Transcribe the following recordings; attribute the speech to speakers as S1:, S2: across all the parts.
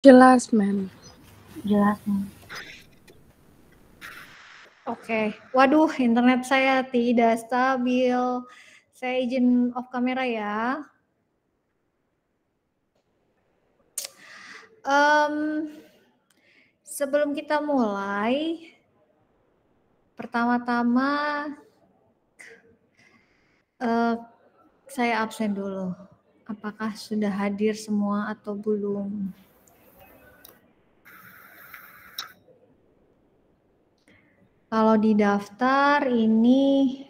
S1: Jelas, Ma'am.
S2: Jelas, Ma'am.
S3: Oke. Waduh, internet saya tidak stabil. Saya izin off kamera ya. Sebelum kita mulai, pertama-tama saya absen dulu. Apakah sudah hadir semua atau belum? Kalau di daftar ini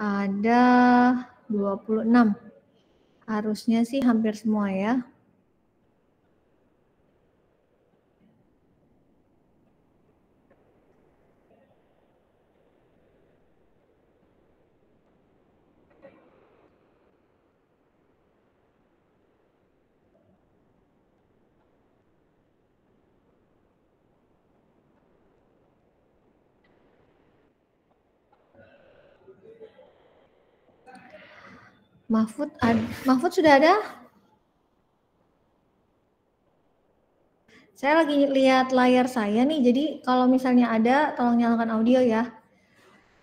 S3: ada 26. Harusnya sih hampir semua ya. Mahfud sudah ada? Saya lagi lihat layar saya nih, jadi kalau misalnya ada, tolong nyalakan audio ya.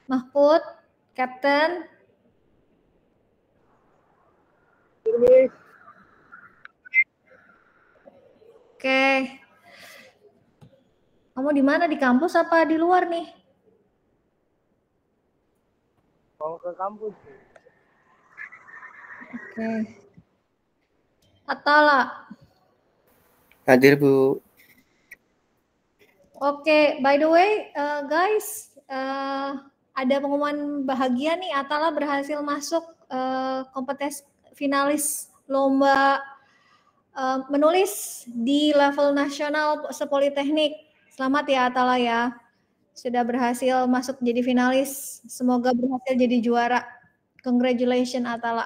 S3: Mahfud, Captain. Oke. Kamu di mana? Di kampus apa di luar nih?
S4: Mau ke kampus.
S3: Oke. Atala.
S5: Hadir, Bu.
S3: Oke, by the way, guys, ada pengumuman bahagia nih. Atala berhasil masuk kompetisi finalis lomba menulis di level nasional sepoliteknik. Selamat ya Atala ya, sudah berhasil masuk jadi finalis. Semoga berhasil jadi juara. Congratulations Atala.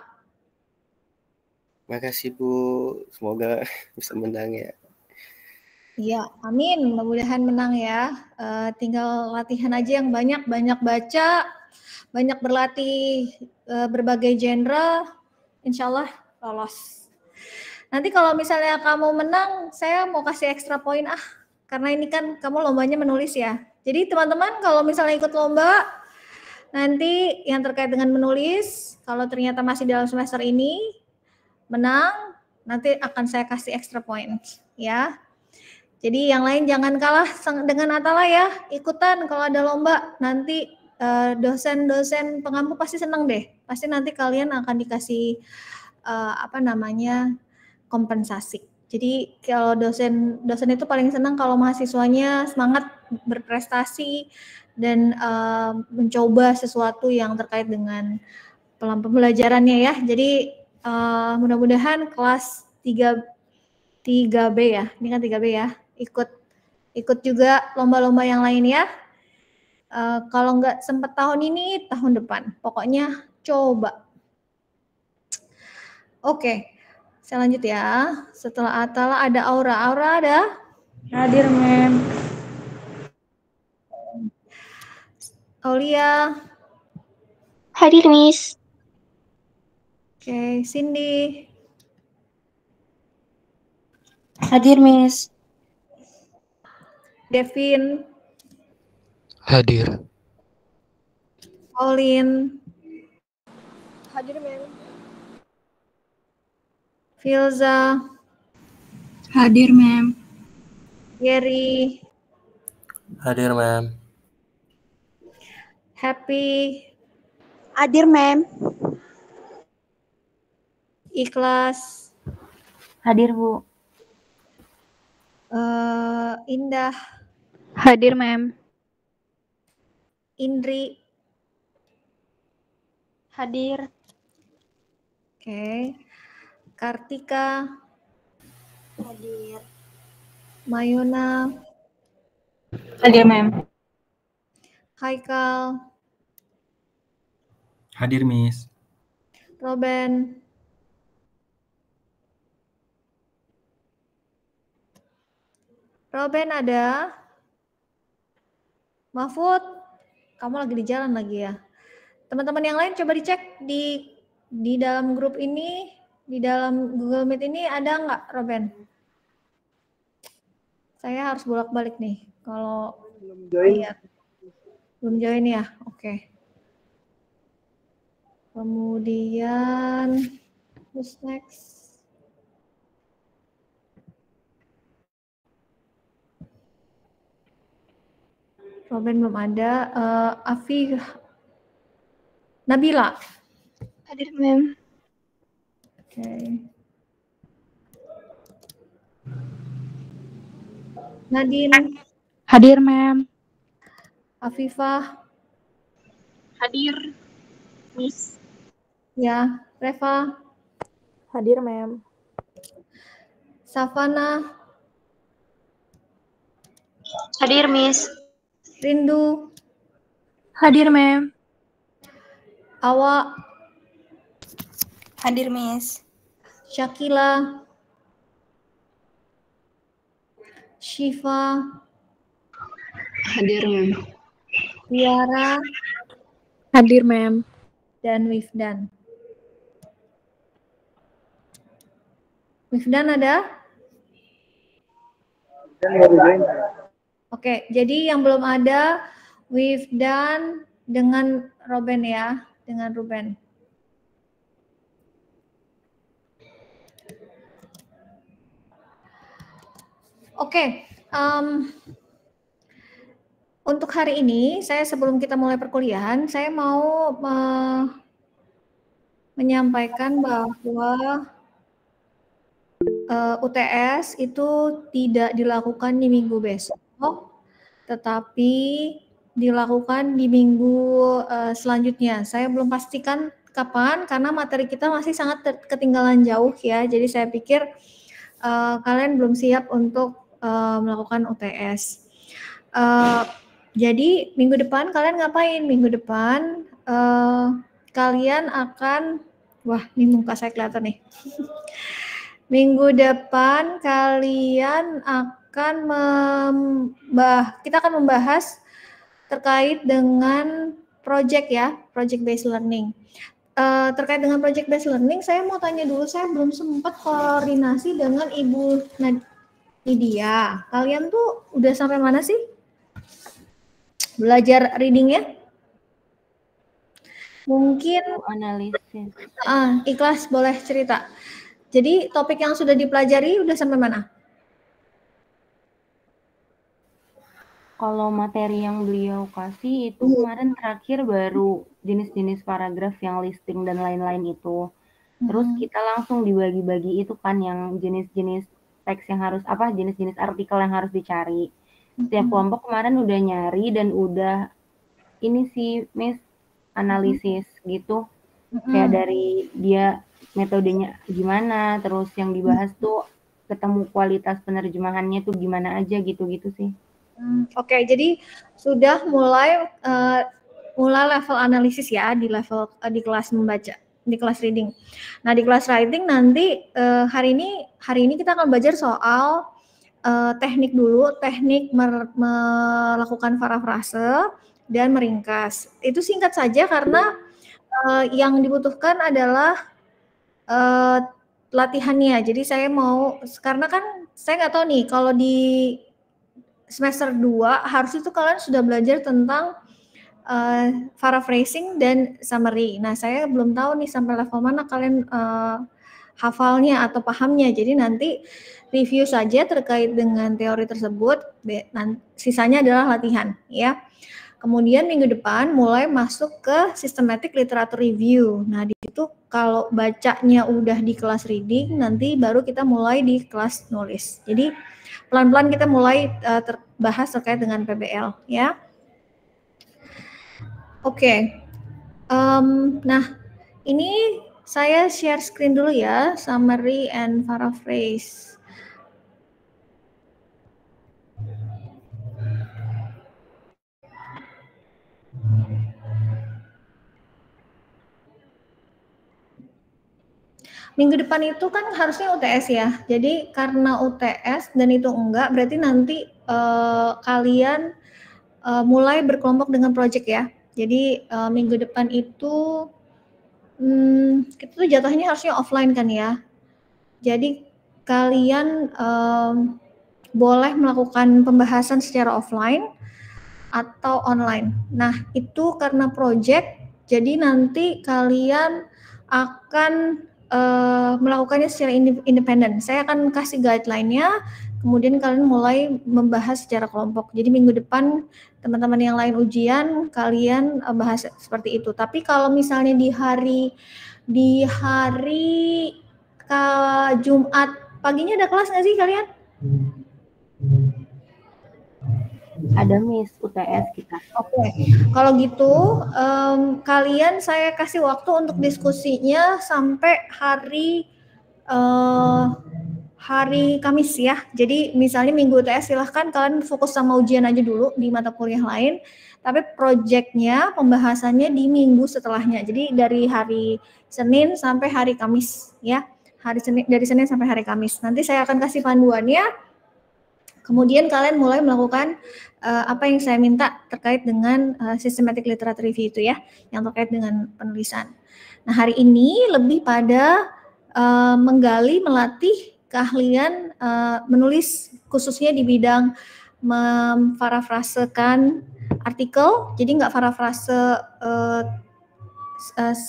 S5: Makasih Bu, semoga bisa menang ya.
S3: Iya, amin. Mudah-mudahan menang ya. Tinggal latihan aja yang banyak baca, banyak berlatih berbagai genre. Insya Allah lolos. Nanti kalau misalnya kamu menang, saya mau kasih extra poin karena ini kan kamu lombanya menulis ya. Jadi teman-teman kalau misalnya ikut lomba, nanti yang terkait dengan menulis, kalau ternyata masih dalam semester ini menang, nanti akan saya kasih extra points ya. Jadi yang lain jangan kalah dengan Atala ya, ikutan kalau ada lomba. Nanti dosen-dosen pengampu pasti senang deh. Pasti nanti kalian akan dikasih kompensasi. Jadi kalau dosen itu paling senang kalau mahasiswanya semangat berprestasi dan mencoba sesuatu yang terkait dengan pembelajarannya ya. Jadi mudah-mudahan kelas 3B ya, ini kan 3B ya, ikut juga lomba-lomba yang lain ya. Kalau nggak sempat tahun ini, tahun depan. Pokoknya coba. Oke, saya lanjut ya. Setelah Atala ada Aura. Aura ada?
S2: Hadir, Ma'am.
S3: Aulia.
S6: Hadir, Miss.
S3: Oke, Cindy.
S2: Hadir, Miss.
S3: Devin.
S7: Hadir.
S3: Pauline.
S1: Hadir, Ma'am.
S3: Filza.
S2: Hadir, Ma'am.
S3: Gary.
S5: Hadir, Ma'am.
S3: Happy.
S6: Hadir, Ma'am.
S3: Ikhlas.
S2: Hadir, Bu.
S3: Indah.
S6: Hadir, Ma'am.
S3: Indri.
S6: Hadir.
S3: Oke. Kartika.
S6: Hadir.
S3: Mayuna.
S2: Hadir, Ma'am.
S3: Haikal.
S8: Hadir, Miss.
S3: Roben. Roben ada? Mahfud, kamu lagi di jalan lagi ya? Teman-teman yang lain coba dicek di dalam grup ini, di dalam Google Meet ini ada nggak Roben? Saya harus bolak-balik nih. Kalau
S4: Belum join.
S3: lihat. Belum join ya? Oke. Kemudian, who's next? Robin belum ada. Afi, Nabila.
S6: Hadir, Ma'am.
S3: Oke. Nadine,
S1: Hadir, Ma'am.
S3: Afifah,
S6: Hadir, Miss.
S3: ya, Reva,
S1: Hadir, Ma'am.
S3: Savana,
S6: Hadir, Miss.
S3: Rindu,
S1: Hadir, Ma'am.
S3: Awa,
S2: Hadir, Miss.
S3: Syakila, Syifa,
S6: Hadir, Ma'am.
S3: Tiara,
S1: Hadir, Ma'am.
S3: dan Wifdan. Wifdan ada?
S4: Dan baru join.
S3: Oke, jadi yang belum ada Wifdan dengan Ruben ya, dengan Ruben. Oke, untuk hari ini saya sebelum kita mulai perkuliahan, saya mau menyampaikan bahwa UTS itu tidak dilakukan di minggu besok, tetapi dilakukan di minggu selanjutnya. Saya belum pastikan kapan karena materi kita masih sangat ketinggalan jauh ya. Jadi saya pikir kalian belum siap untuk melakukan UTS. Jadi minggu depan kalian ngapain? Minggu depan kalian akan, wah ini muka saya kelihatan nih. Minggu depan kalian akan kita akan membahas terkait dengan project ya, project based learning. Terkait dengan project based learning, saya mau tanya dulu, saya belum sempat koordinasi dengan Ibu Nidia. Kalian tuh udah sampai mana sih? Belajar readingnya? Mungkin
S2: Analisis.
S3: Ikhlas boleh cerita. Jadi topik yang sudah dipelajari udah sampai mana?
S2: Kalau materi yang beliau kasih itu kemarin terakhir baru jenis-jenis paragraf yang listing dan lain-lain itu. Terus kita langsung dibagi-bagi itu kan yang jenis-jenis teks yang harus jenis-jenis artikel yang harus dicari. Setiap kelompok kemarin udah nyari dan udah ini sih Miss analisis gitu. Kayak dari dia metodenya gimana, terus yang dibahas tuh ketemu kualitas penerjemahannya tuh gimana aja gitu-gitu sih.
S3: Oke, jadi sudah mulai level analisis ya di level di kelas membaca, di kelas reading. Nah di kelas writing nanti hari ini kita akan belajar soal teknik dulu, teknik melakukan parafrase dan meringkas. Itu singkat saja karena yang dibutuhkan adalah latihannya. Jadi saya mau, karena kan saya nggak tahu nih kalau di semester 2 harus itu kalian sudah belajar tentang paraphrasing dan summary. Nah, saya belum tahu nih sampai level mana kalian hafalnya atau pahamnya. Jadi nanti review saja terkait dengan teori tersebut. Sisanya adalah latihan, ya. Kemudian minggu depan mulai masuk ke systematic literature review. Nah, di situ kalau bacanya udah di kelas reading, nanti baru kita mulai di kelas nulis. Jadi pelan-pelan kita mulai bahas terkait dengan PBL, ya. Oke. Nah, ini saya share screen dulu ya, summary and paraphrase. Minggu depan itu kan harusnya UTS ya. Jadi karena UTS dan itu enggak, berarti nanti kalian mulai berkelompok dengan project ya. Jadi minggu depan itu kita tuh jatuhnya harusnya offline kan ya. Jadi kalian boleh melakukan pembahasan secara offline atau online. Nah, itu karena project, jadi nanti kalian akan melakukannya secara independen. Saya akan kasih guideline-nya, kemudian kalian mulai membahas secara kelompok. Jadi minggu depan teman-teman yang lain ujian, kalian bahas seperti itu. Tapi kalau misalnya di hari Jumat paginya ada kelas nggak sih kalian?
S2: Ada Miss UTS kita.
S3: Oke, kalau gitu kalian saya kasih waktu untuk diskusinya sampai hari Kamis ya. Jadi misalnya minggu UTS silahkan kalian fokus sama ujian aja dulu di mata kuliah lain. Tapi proyeknya pembahasannya di minggu setelahnya. Jadi dari hari Senin sampai hari Kamis ya. Dari Senin sampai hari Kamis. Nanti saya akan kasih panduannya. Kemudian kalian mulai melakukan apa yang saya minta terkait dengan systematic literature review itu ya, yang terkait dengan penulisan. Nah, hari ini lebih pada menggali, melatih keahlian menulis, khususnya di bidang memparafrasekan artikel, jadi nggak parafrase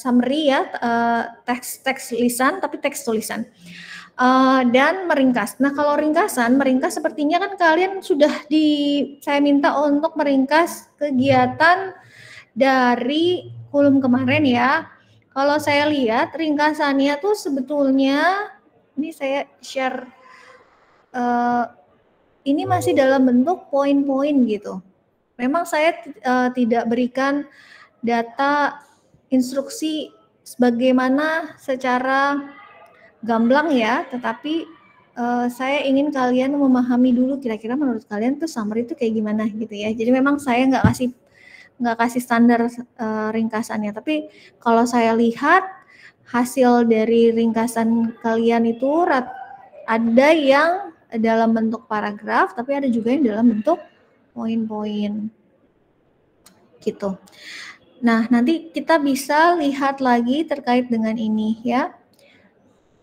S3: summary ya, teks lisan, tapi teks tulisan. Dan meringkas. Nah, kalau meringkas sepertinya kan kalian sudah saya minta untuk meringkas kegiatan dari kulum kemarin ya. Kalau saya lihat ringkasannya tuh sebetulnya, ini saya share, ini masih dalam bentuk poin-poin gitu. Memang saya tidak berikan data instruksi sebagaimana secara gamblang ya, tetapi saya ingin kalian memahami dulu kira-kira menurut kalian tuh summary itu kayak gimana gitu ya. Jadi memang saya nggak kasih standar ringkasannya, tapi kalau saya lihat hasil dari ringkasan kalian itu ada yang dalam bentuk paragraf, tapi ada juga yang dalam bentuk poin-poin gitu. Nah, nanti kita bisa lihat lagi terkait dengan ini ya.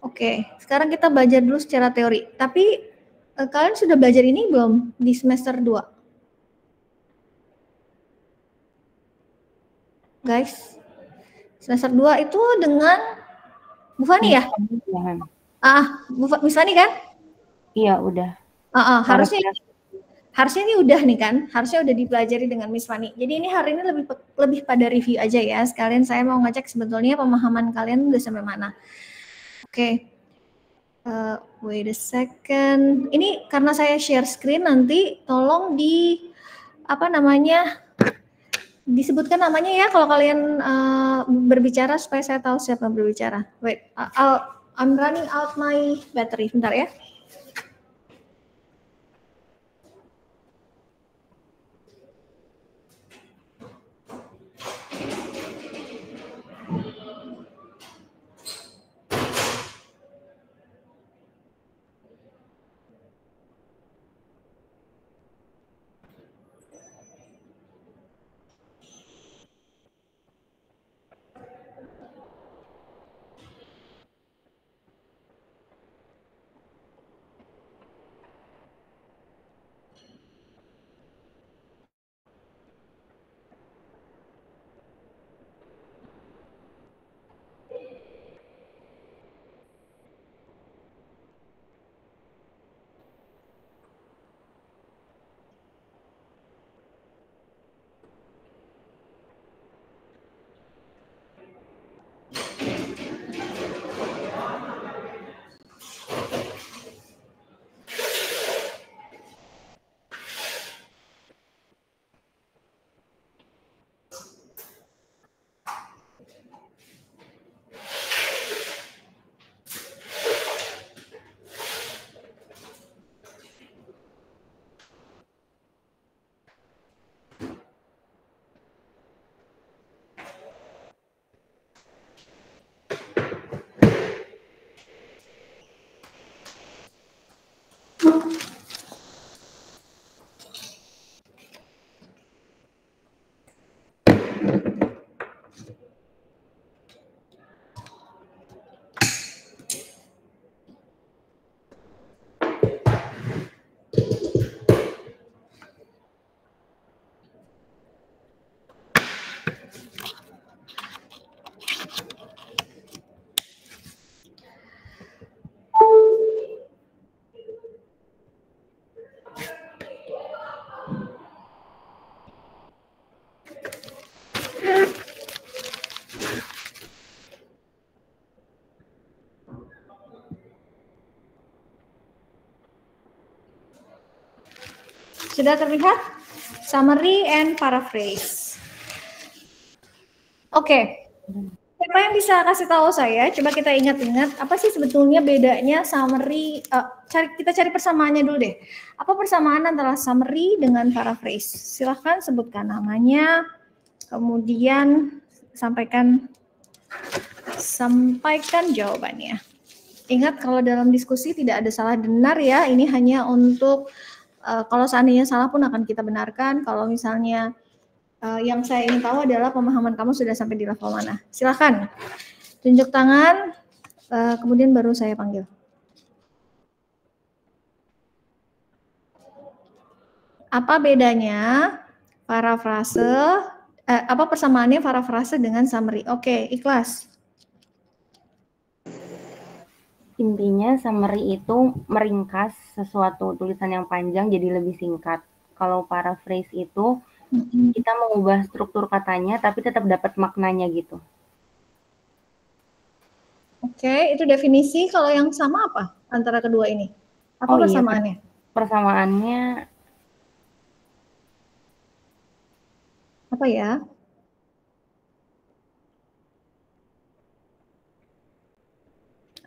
S3: Oke, sekarang kita belajar dulu secara teori. Tapi kalian sudah belajar ini belum di semester 2? Guys, semester 2 itu dengan Bu Fani ya? Miss Fani kan?
S2: Iya, udah.
S3: Harusnya ini udah nih kan? Harusnya udah dipelajari dengan Miss Fani. Jadi ini hari ini lebih pada review aja ya. Sekalian saya mau ngecek sebetulnya pemahaman kalian udah sampai mana. Oke. Wait a second. Ini karena saya share screen, nanti tolong disebutkan namanya ya kalau kalian berbicara supaya saya tahu siapa yang berbicara. Wait, I'm running out my battery. Bentar ya. Sudah terlihat? Summary and paraphrase. Oke. Siapa yang bisa kasih tahu saya? Coba kita ingat-ingat apa sih sebetulnya bedanya summary? Kita cari persamaannya dulu deh. Apa persamaan antara summary dengan paraphrase? Silahkan sebutkan namanya, kemudian sampaikan jawabannya. Ingat kalau dalam diskusi tidak ada salah benar ya. Ini hanya untuk kalau seandainya salah pun akan kita benarkan. Kalau misalnya yang saya ingin tahu adalah pemahaman kamu sudah sampai di level mana. Silakan tunjuk tangan, kemudian baru saya panggil. Apa bedanya parafrase? Apa persamaannya parafrase dengan summary? Oke, Ikhlas.
S2: Intinya summary itu meringkas sesuatu tulisan yang panjang jadi lebih singkat. Kalau paraphrase itu kita mengubah struktur katanya tapi tetap dapat maknanya gitu.
S3: Oke, itu definisi. Kalau yang sama apa antara kedua ini? Apa persamaannya?
S2: Persamaannya
S3: apa ya?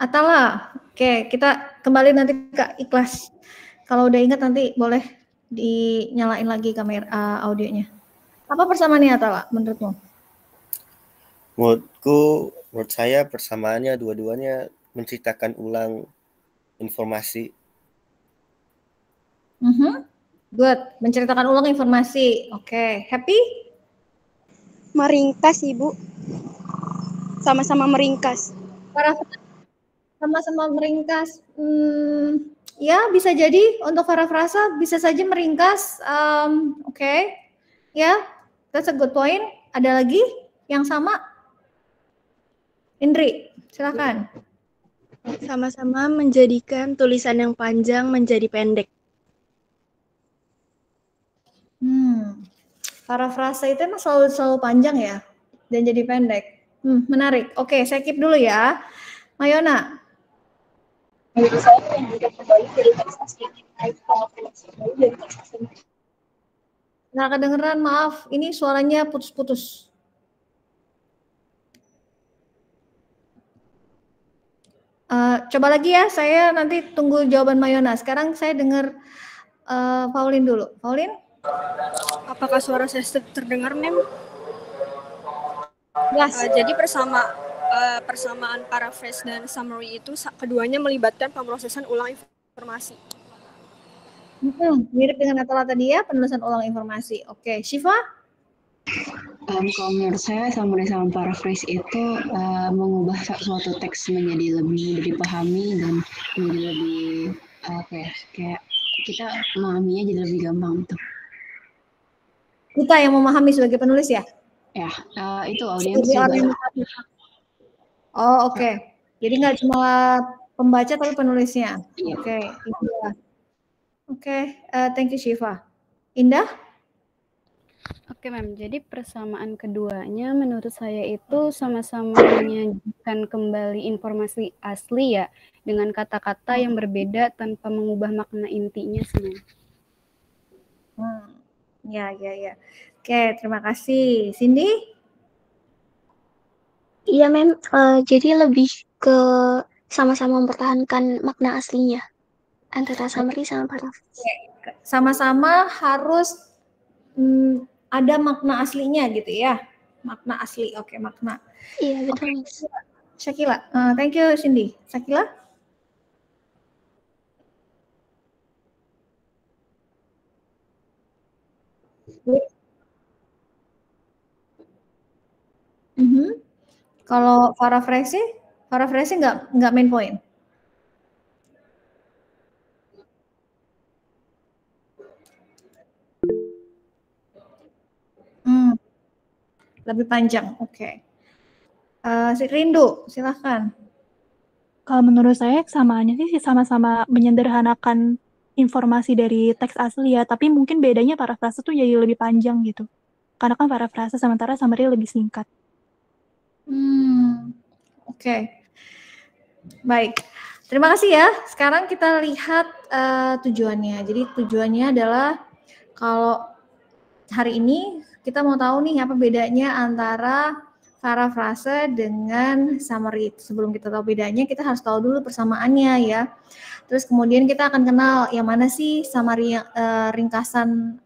S3: Atala. Oke, kita kembali nanti ke Ikhlas. Kalau udah ingat nanti boleh dinyalain lagi kamera audionya. Apa persamaannya Atala menurutmu?
S5: Menurut saya persamaannya dua-duanya menceritakan ulang informasi.
S3: Good, menceritakan ulang informasi. Oke, Happy?
S6: Meringkas, Ibu. Sama-sama meringkas.
S3: Sama-sama meringkas. Ya, bisa jadi untuk parafrasa bisa saja meringkas. Oke. Ya, that's a good point. Ada lagi yang sama? Indri, silakan.
S6: Sama-sama menjadikan tulisan yang panjang menjadi pendek.
S3: Parafrasa itu emang selalu panjang ya, dan jadi pendek. Menarik. Oke, saya keep dulu ya. Mayona.
S6: Menurut saya yang juga kembali dari teks asli.
S3: Nggak kedengeran, maaf. Ini suaranya putus-putus. Coba lagi ya, saya nanti tunggu jawaban Mayona. Sekarang saya dengar Pauline dulu. Pauline?
S8: Apakah suara saya terdengar, Mem?
S3: Yes.
S8: Jadi persamaan paraphrase dan summary itu keduanya melibatkan pemrosesan ulang informasi.
S3: Mirip dengan Atala tadi ya, penulisan ulang informasi. Oke, Syifa?
S9: Kalau menurut saya summary sama paraphrase itu mengubah suatu teks menjadi lebih mudah dipahami dan menjadi lebih kayak kita memahaminya jadi lebih gampang gitu.
S3: Kita yang memahami sebagai penulis ya?
S9: Ya, itu audiens juga.
S3: Oh, oke. Jadi nggak cuma pembaca tapi penulisnya.
S9: Iya.
S3: Oke, Indah. Oke, thank you Syifa. Indah?
S10: Oke, Mem. Jadi persamaan keduanya menurut saya itu sama-sama menyajikan kembali informasi asli ya, dengan kata-kata yang berbeda tanpa mengubah makna intinya sih.
S3: Ya. Oke, terima kasih. Cindy?
S6: Iya, Mem. Jadi lebih ke sama-sama mempertahankan makna aslinya antara summary sama paraphrase.
S3: Sama-sama harus ada makna aslinya gitu ya. Makna asli. Oke, makna.
S6: Iya, betul.
S3: Okay. Syakila. Thank you, Cindy. Syakila? Kalau paraphrase nggak main point. Lebih panjang, oke. Rindu, silahkan.
S1: Kalau menurut saya kesamaannya sih sama-sama menyederhanakan informasi dari teks asli ya, tapi mungkin bedanya parafrase tuh jadi lebih panjang gitu. Karena kan parafrase sementara summary lebih singkat.
S3: Oke. Baik. Terima kasih ya. Sekarang kita lihat tujuannya. Jadi tujuannya adalah Kalau hari ini kita mau tahu nih apa bedanya antara parafrase dengan summary. Sebelum kita tahu bedanya, kita harus tahu dulu persamaannya ya. Terus kemudian kita akan kenal yang mana sih summary ringkasan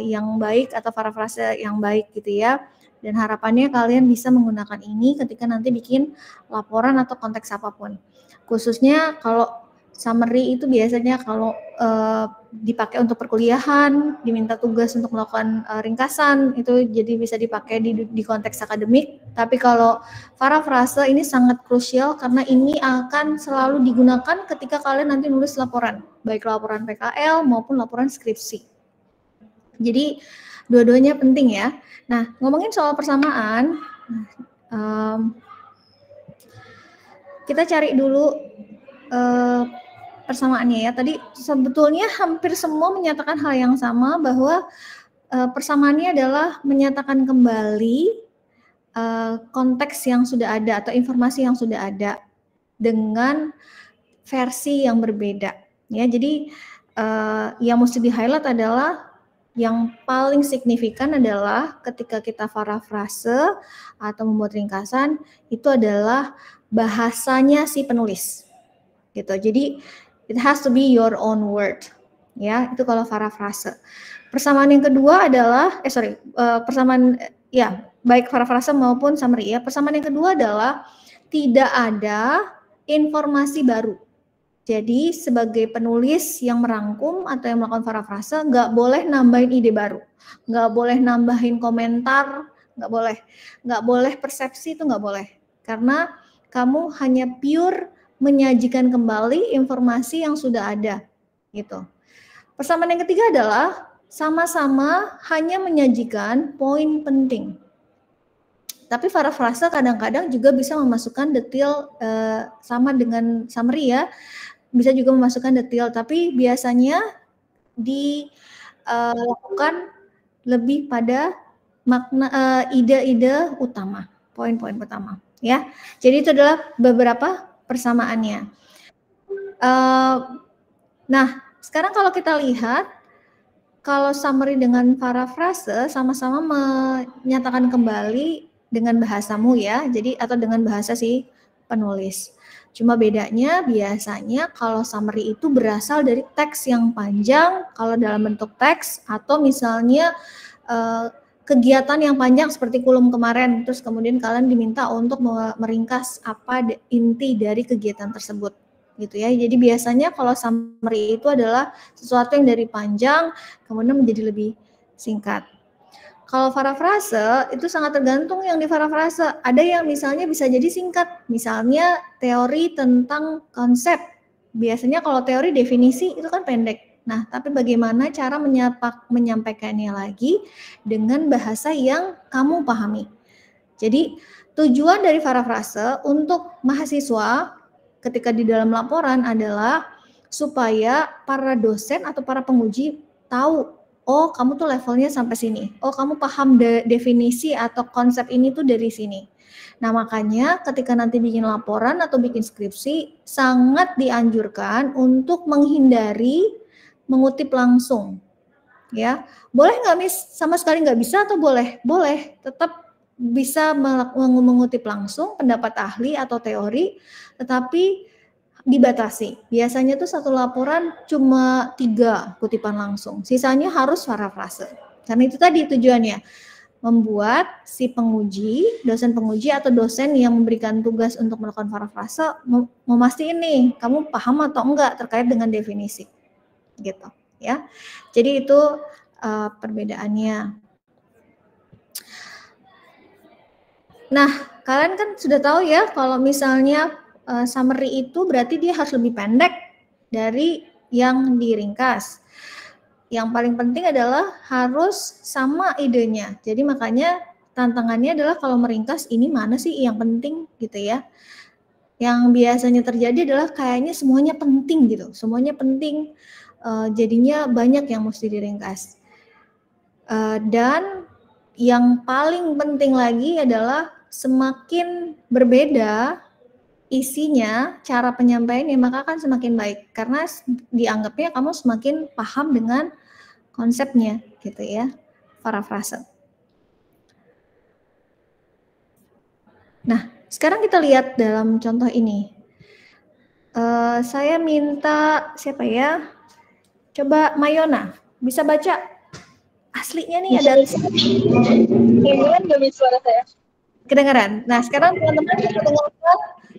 S3: yang baik atau parafrase yang baik gitu ya. Dan harapannya kalian bisa menggunakan ini ketika nanti bikin laporan atau konteks apapun. Khususnya kalau summary itu biasanya kalau dipakai untuk perkuliahan, diminta tugas untuk melakukan ringkasan, itu jadi bisa dipakai di konteks akademik. Tapi kalau parafrase ini sangat krusial karena ini akan selalu digunakan ketika kalian nanti nulis laporan, baik laporan PKL maupun laporan skripsi. Jadi dua-duanya penting ya. Nah, ngomongin soal persamaan, kita cari dulu persamaannya ya. Tadi sebetulnya hampir semua menyatakan hal yang sama, bahwa persamaannya adalah menyatakan kembali konteks yang sudah ada atau informasi yang sudah ada dengan versi yang berbeda ya. Jadi yang mesti di-highlight adalah yang paling signifikan adalah ketika kita parafrase atau membuat ringkasan, itu adalah bahasanya si penulis gitu. Jadi it has to be your own word ya, itu kalau parafrase. Persamaan yang kedua adalah persamaan ya, baik parafrase maupun summary ya. Persamaan yang kedua adalah tidak ada informasi baru. Jadi sebagai penulis yang merangkum atau yang melakukan parafrase, nggak boleh nambahin ide baru, nggak boleh nambahin komentar, nggak boleh persepsi, itu nggak boleh. Karena kamu hanya pure menyajikan kembali informasi yang sudah ada, gitu. Persamaan yang ketiga adalah sama-sama hanya menyajikan poin penting. Tapi parafrase kadang-kadang juga bisa memasukkan detail sama dengan summary ya. Bisa juga memasukkan detail, tapi biasanya dilakukan lebih pada makna ide-ide utama, poin-poin utama ya. Jadi itu adalah beberapa persamaannya. Nah, sekarang kalau kita lihat, kalau summary dengan parafrase sama-sama menyatakan kembali dengan bahasamu ya, jadi atau dengan bahasa si penulis. Cuma bedanya biasanya kalau summary itu berasal dari teks yang panjang, kalau dalam bentuk teks, atau misalnya kegiatan yang panjang seperti kulum kemarin, terus kemudian kalian diminta untuk meringkas apa inti dari kegiatan tersebut, gitu ya. Jadi biasanya kalau summary itu adalah sesuatu yang dari panjang kemudian menjadi lebih singkat. Kalau parafrase itu sangat tergantung yang di parafrase. Ada yang misalnya bisa jadi singkat, misalnya teori tentang konsep. Biasanya kalau teori definisi itu kan pendek. Nah, tapi bagaimana cara menyampaikannya lagi dengan bahasa yang kamu pahami. Jadi tujuan dari parafrase untuk mahasiswa ketika di dalam laporan adalah supaya para dosen atau para penguji tahu, oh kamu tuh levelnya sampai sini, oh kamu paham definisi atau konsep ini tuh dari sini. Nah makanya ketika nanti bikin laporan atau bikin skripsi, sangat dianjurkan untuk menghindari mengutip langsung. Ya, boleh nggak sama sekali nggak bisa atau boleh? Boleh, tetap bisa mengutip langsung pendapat ahli atau teori, tetapi dibatasi. Biasanya tuh satu laporan cuma 3 kutipan langsung. Sisanya harus parafrase. Karena itu tadi tujuannya. Membuat si penguji, dosen penguji atau dosen yang memberikan tugas untuk melakukan parafrase memastikan nih, kamu paham atau enggak terkait dengan definisi. Gitu, ya. Jadi itu perbedaannya. Nah, kalian kan sudah tahu ya kalau misalnya summary itu berarti dia harus lebih pendek dari yang diringkas. Yang paling penting adalah harus sama idenya. Jadi makanya tantangannya adalah kalau meringkas ini mana sih yang penting gitu ya. Yang biasanya terjadi adalah kayaknya semuanya penting gitu. Semuanya penting, jadinya banyak yang mesti diringkas. Dan yang paling penting lagi adalah semakin berbeda isinya, cara penyampaiannya, maka akan semakin baik. Karena dianggapnya kamu semakin paham dengan konsepnya gitu ya, parafrase. Nah, sekarang kita lihat dalam contoh ini. Saya minta siapa ya? Coba Mayona, bisa baca aslinya nih ada
S11: Kedengeran gak bisa suara saya?
S3: Kedengeran. Nah, sekarang teman-teman bisa dengarkan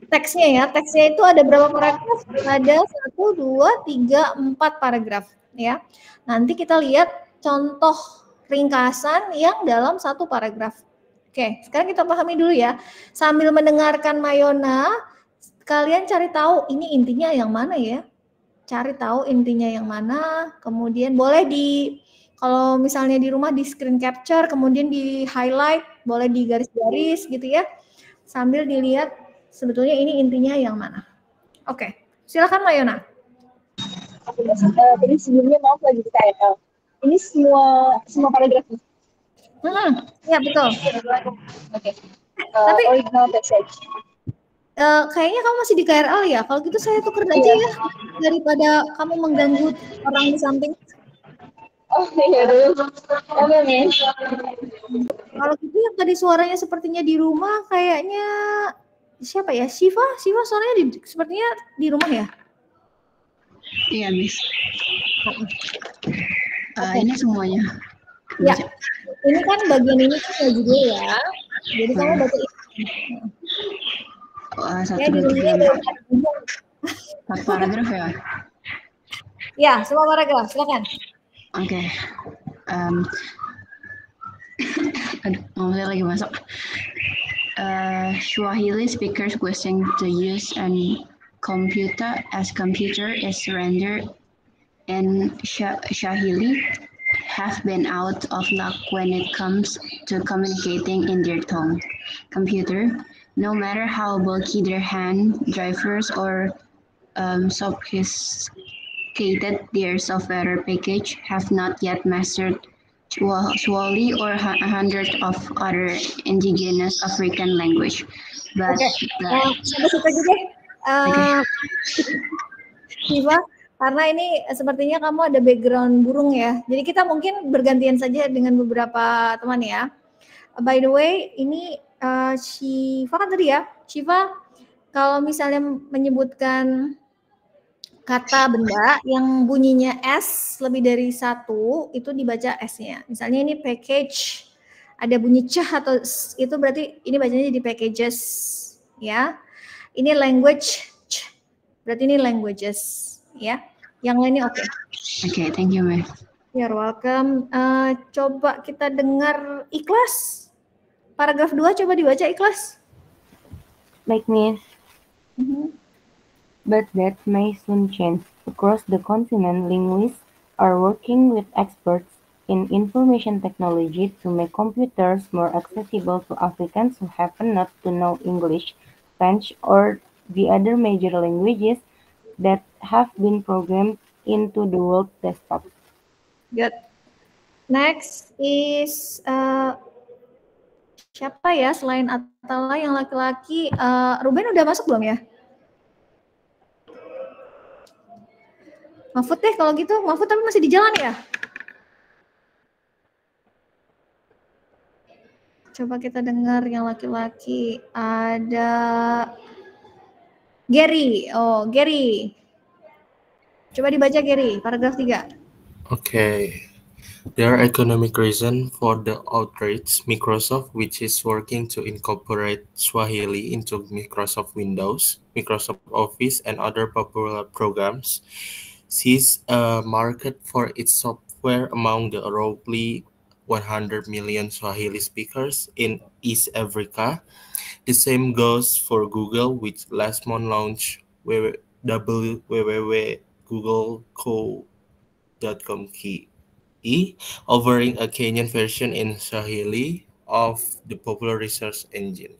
S3: teksnya ya. Teksnya itu ada berapa paragraf? Ada 1, 2, 3, 4 paragraf ya. Nanti kita lihat contoh ringkasan yang dalam satu paragraf. Oke, sekarang kita pahami dulu ya. Sambil mendengarkan Mayona, kalian cari tahu ini intinya yang mana ya. Cari tahu intinya yang mana, kemudian boleh kalau misalnya di rumah di screen capture, kemudian di highlight, boleh di garis-garis gitu ya, sambil dilihat sebetulnya ini intinya yang mana. Oke, silakan Mayona.
S11: Oke, jadi sebelumnya maaf lagi di KRL. Ini semua paragraf.
S3: Ya betul.
S11: Oke. Tapi original passage.
S3: Kayaknya kamu masih di KRL ya. Kalau gitu saya tuker aja ya, daripada kamu mengganggu orang di samping.
S11: Oh iya dulu. Oke nih.
S3: Kalau gitu yang tadi suaranya sepertinya di rumah, kayaknya siapa ya? Shiva suaranya sepertinya di rumah ya?
S9: Iya, Miss. Ini semuanya.
S3: Ya, ini kan bagian ini kan judul ya. Jadi kamu baca ini.
S9: Satu, dua, tiga, empat paragraf ya?
S3: Ya, semua paragraf, silakan.
S9: Oke. Saya lagi masuk. Swahili speakers wishing to use an computer is rendered in Swahili have been out of luck when it comes to communicating in their tongue. Computer, no matter how bulky their hand drivers or sophisticated their software package, have not yet mastered Swahili or 100 of other indigenous African language. But
S3: sampai situ aja deh. Shiva, karena ini sepertinya kamu ada background burung ya. Jadi kita mungkin bergantian saja dengan beberapa teman ya. By the way, ini Shiva kan tadi ya. Shiva, kalau misalnya menyebutkan kata benda yang bunyinya S lebih dari satu, itu dibaca S-nya. Misalnya ini package, ada bunyi C atau S, itu berarti ini bacanya jadi packages, ya. Ini language, berarti ini languages, ya. Yang lainnya oke.
S9: Oke, thank you, Miss.
S3: You're welcome. Coba kita dengar Ikhlas. Paragraf 2 coba dibaca Ikhlas.
S2: Baik, Miss. But that may soon change. Across the continent, linguists are working with experts in information technology to make computers more accessible to Africans who happen not to know English, French, or the other major languages that have been programmed into the world desktop.
S3: Good. Next is siapa ya selain Atala yang laki-laki? Ruben udah masuk belum ya? Mahfud deh kalau gitu. Mahfud tapi masih di jalan ya? Coba kita dengar yang laki-laki. Ada Gary. Oh, Gary. Coba dibaca Gary, paragraf 3.
S12: Okay. There are economic reasons for the outrage. Microsoft, which is working to incorporate Swahili into Microsoft Windows, Microsoft Office, and other popular programs, sees a market for its software among the roughly 100 million Swahili speakers in East Africa. The same goes for Google, which last month launched www.googleco.com offering a Kenyan version in Swahili of the popular research engine.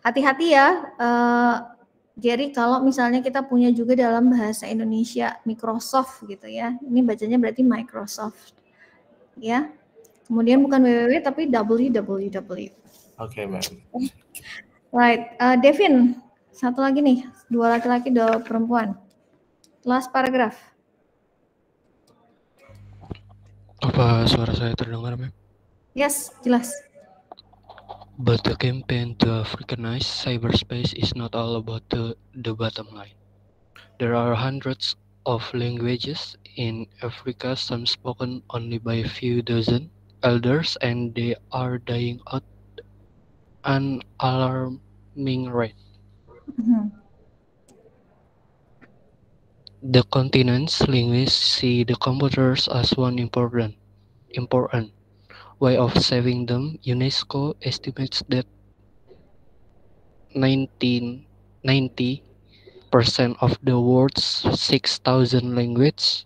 S3: Hati-hati ya, Gary, kalau misalnya kita punya juga dalam bahasa Indonesia Microsoft gitu ya. Ini bacanya berarti Microsoft. Ya. Kemudian bukan www tapi www.
S12: Oke, ma'am.
S3: Right. Devin, satu lagi nih. 2 laki-laki, 2 perempuan. Last paragraph.
S7: Apa suara saya terdengar, Mem?
S3: Yes, jelas.
S7: But the campaign to Africanize cyberspace is not all about the bottom line. There are hundreds of languages in Africa, some spoken only by a few dozen elders, and they are dying out an alarming rate. The continent's linguists see the computers as one important way of saving them. UNESCO estimates that 90% of the world's 6,000 languages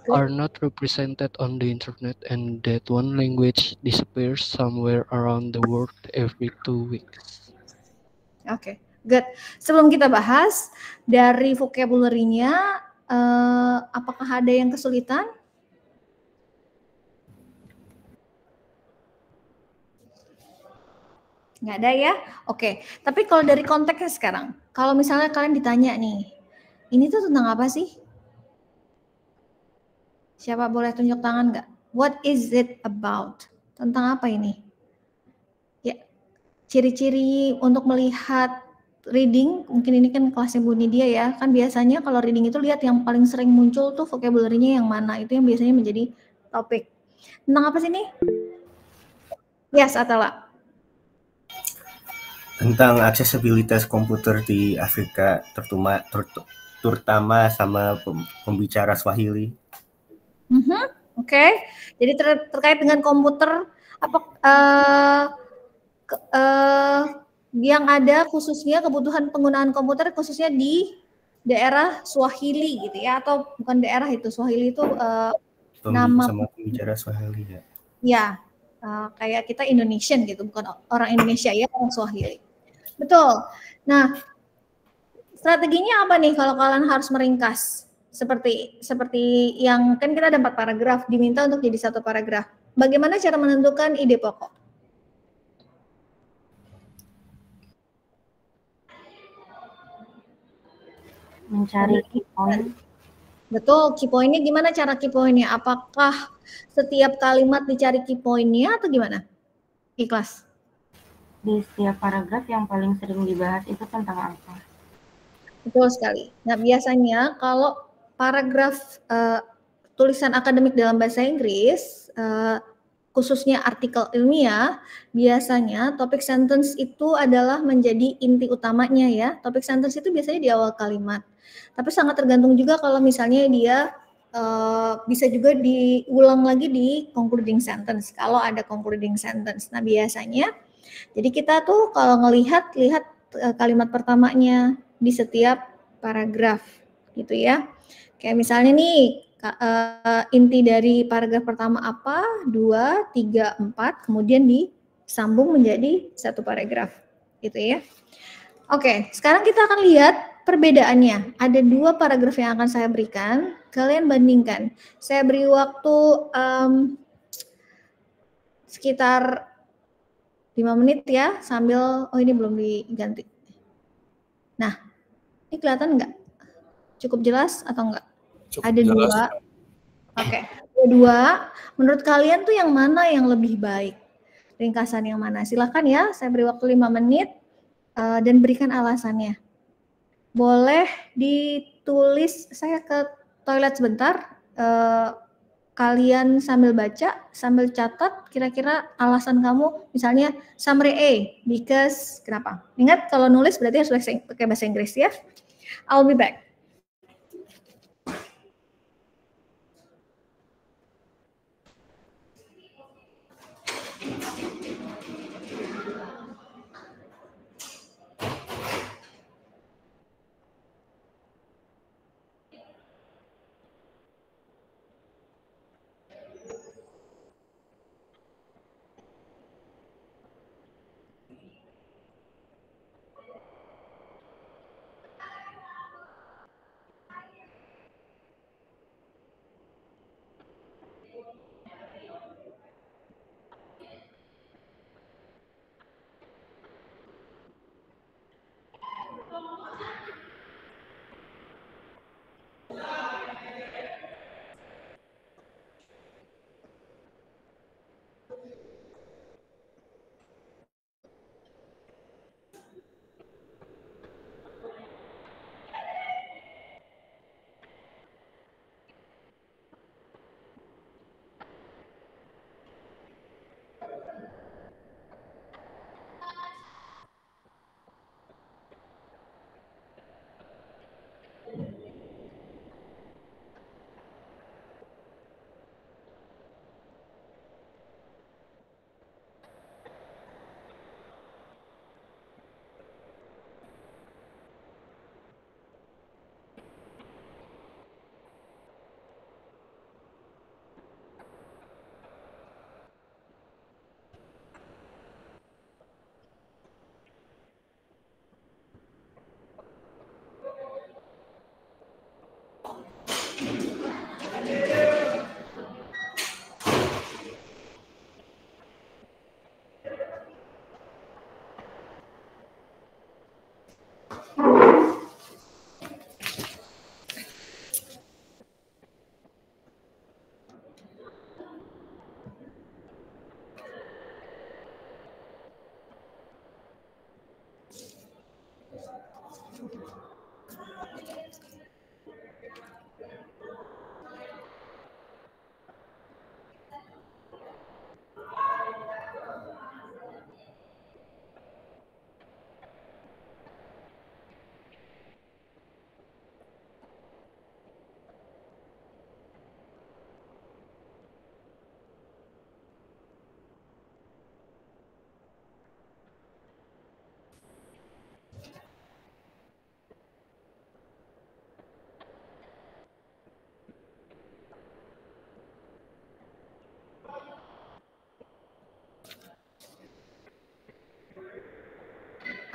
S7: are not represented on the internet, and that one language disappears somewhere around the world every 2 weeks.
S3: Oke, good. Sebelum kita bahas dari vocabulary-nya, apakah ada yang kesulitan? Nggak ada ya? Oke, tapi kalau dari konteksnya sekarang, kalau misalnya kalian ditanya nih, ini tuh tentang apa sih? Siapa boleh tunjuk tangan nggak? What is it about? Tentang apa ini? Ya, ciri-ciri untuk melihat reading, mungkin ini kan kelasnya Bu Nidia ya, kan biasanya kalau reading itu lihat yang paling sering muncul tuh vocabulary-nya yang mana, itu yang biasanya menjadi topik. Tentang apa sih ini? Yes, Atala.
S5: Tentang aksesibilitas komputer di Afrika, terutama sama pembicara Swahili.
S3: Oke. Jadi terkait dengan komputer, apa yang ada khususnya kebutuhan penggunaan komputer khususnya di daerah Swahili gitu ya, atau bukan daerah itu, Swahili itu nama
S5: sama pembicara Swahili ya.
S3: Ya, kayak kita Indonesian gitu, bukan orang Indonesia ya, orang Swahili. Betul. Nah, strateginya apa nih kalau kalian harus meringkas? Seperti yang kan kita ada 4 paragraf, diminta untuk jadi 1 paragraf. Bagaimana cara menentukan ide pokok?
S2: Mencari key point.
S3: Betul, key point-nya gimana cara key point-nya? Apakah setiap kalimat dicari key point-nya atau gimana? Ikhlas.
S2: Di setiap paragraf yang paling sering dibahas itu tentang apa?
S3: Betul sekali. Nah, biasanya kalau paragraf tulisan akademik dalam bahasa Inggris, khususnya artikel ilmiah, biasanya topik sentence itu adalah menjadi inti utamanya ya. Topik sentence itu biasanya di awal kalimat. Tapi sangat tergantung juga kalau misalnya dia bisa juga diulang lagi di concluding sentence, kalau ada concluding sentence. Nah, biasanya jadi kita tuh kalau lihat kalimat pertamanya di setiap paragraf gitu ya. Kayak misalnya nih inti dari paragraf pertama apa, 2, 3, 4, kemudian disambung menjadi 1 paragraf gitu ya. Oke, sekarang kita akan lihat perbedaannya. Ada 2 paragraf yang akan saya berikan, kalian bandingkan. Saya beri waktu sekitar 5 menit ya, sambil, oh ini belum diganti. Nah, ini kelihatan nggak? Cukup jelas atau enggak? Ada jelas. 2. Oke, ada 2. Menurut kalian tuh yang mana yang lebih baik? Ringkasan yang mana? Silakan ya, saya beri waktu 5 menit dan berikan alasannya. Boleh ditulis, saya ke toilet sebentar. Kalian sambil baca, sambil catat kira-kira alasan kamu, misalnya summary A, because kenapa? Ingat kalau nulis berarti harus pakai bahasa Inggris ya. I'll be back.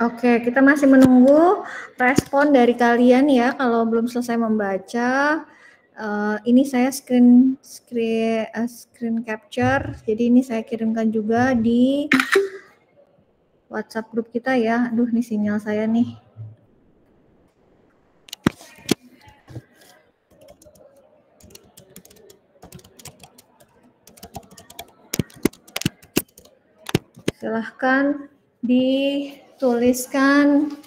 S3: Oke, kita masih menunggu respon dari kalian ya kalau belum selesai membaca. Ini saya screen capture, jadi ini saya kirimkan juga di WhatsApp grup kita ya. Aduh, ini sinyal saya nih. Silahkan dituliskan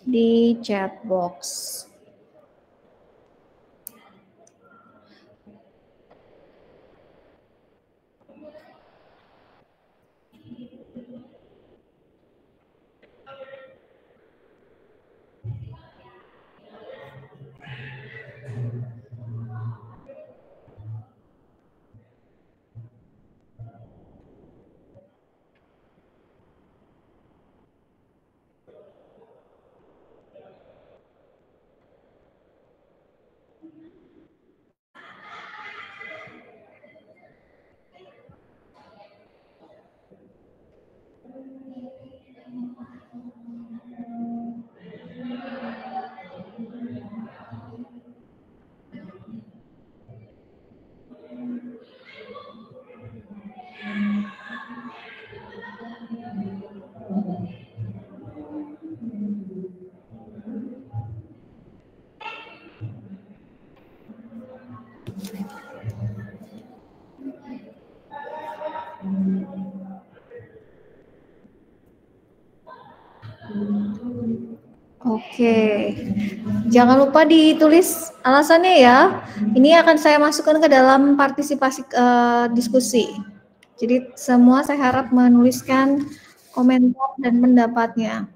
S3: di chat box. Oke, jangan lupa ditulis alasannya ya. Ini akan saya masukkan ke dalam partisipasi diskusi. Jadi semua saya harap menuliskan komentar dan pendapatnya.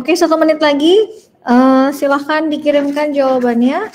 S3: Oke, 1 menit lagi. Silahkan dikirimkan jawabannya.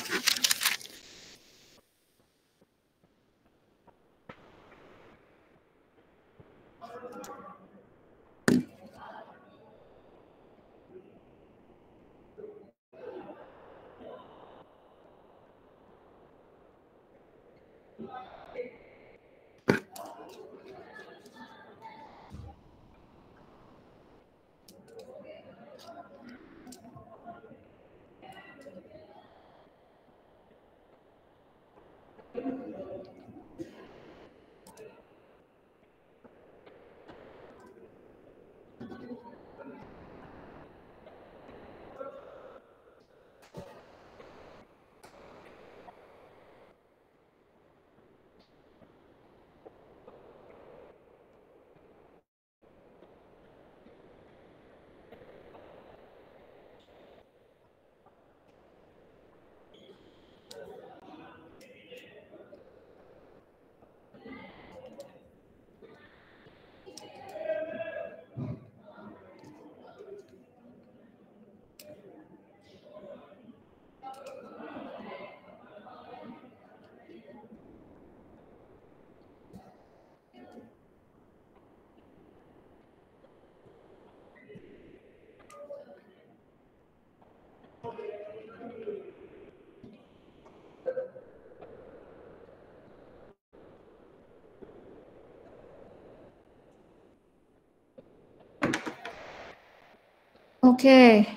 S3: Oke,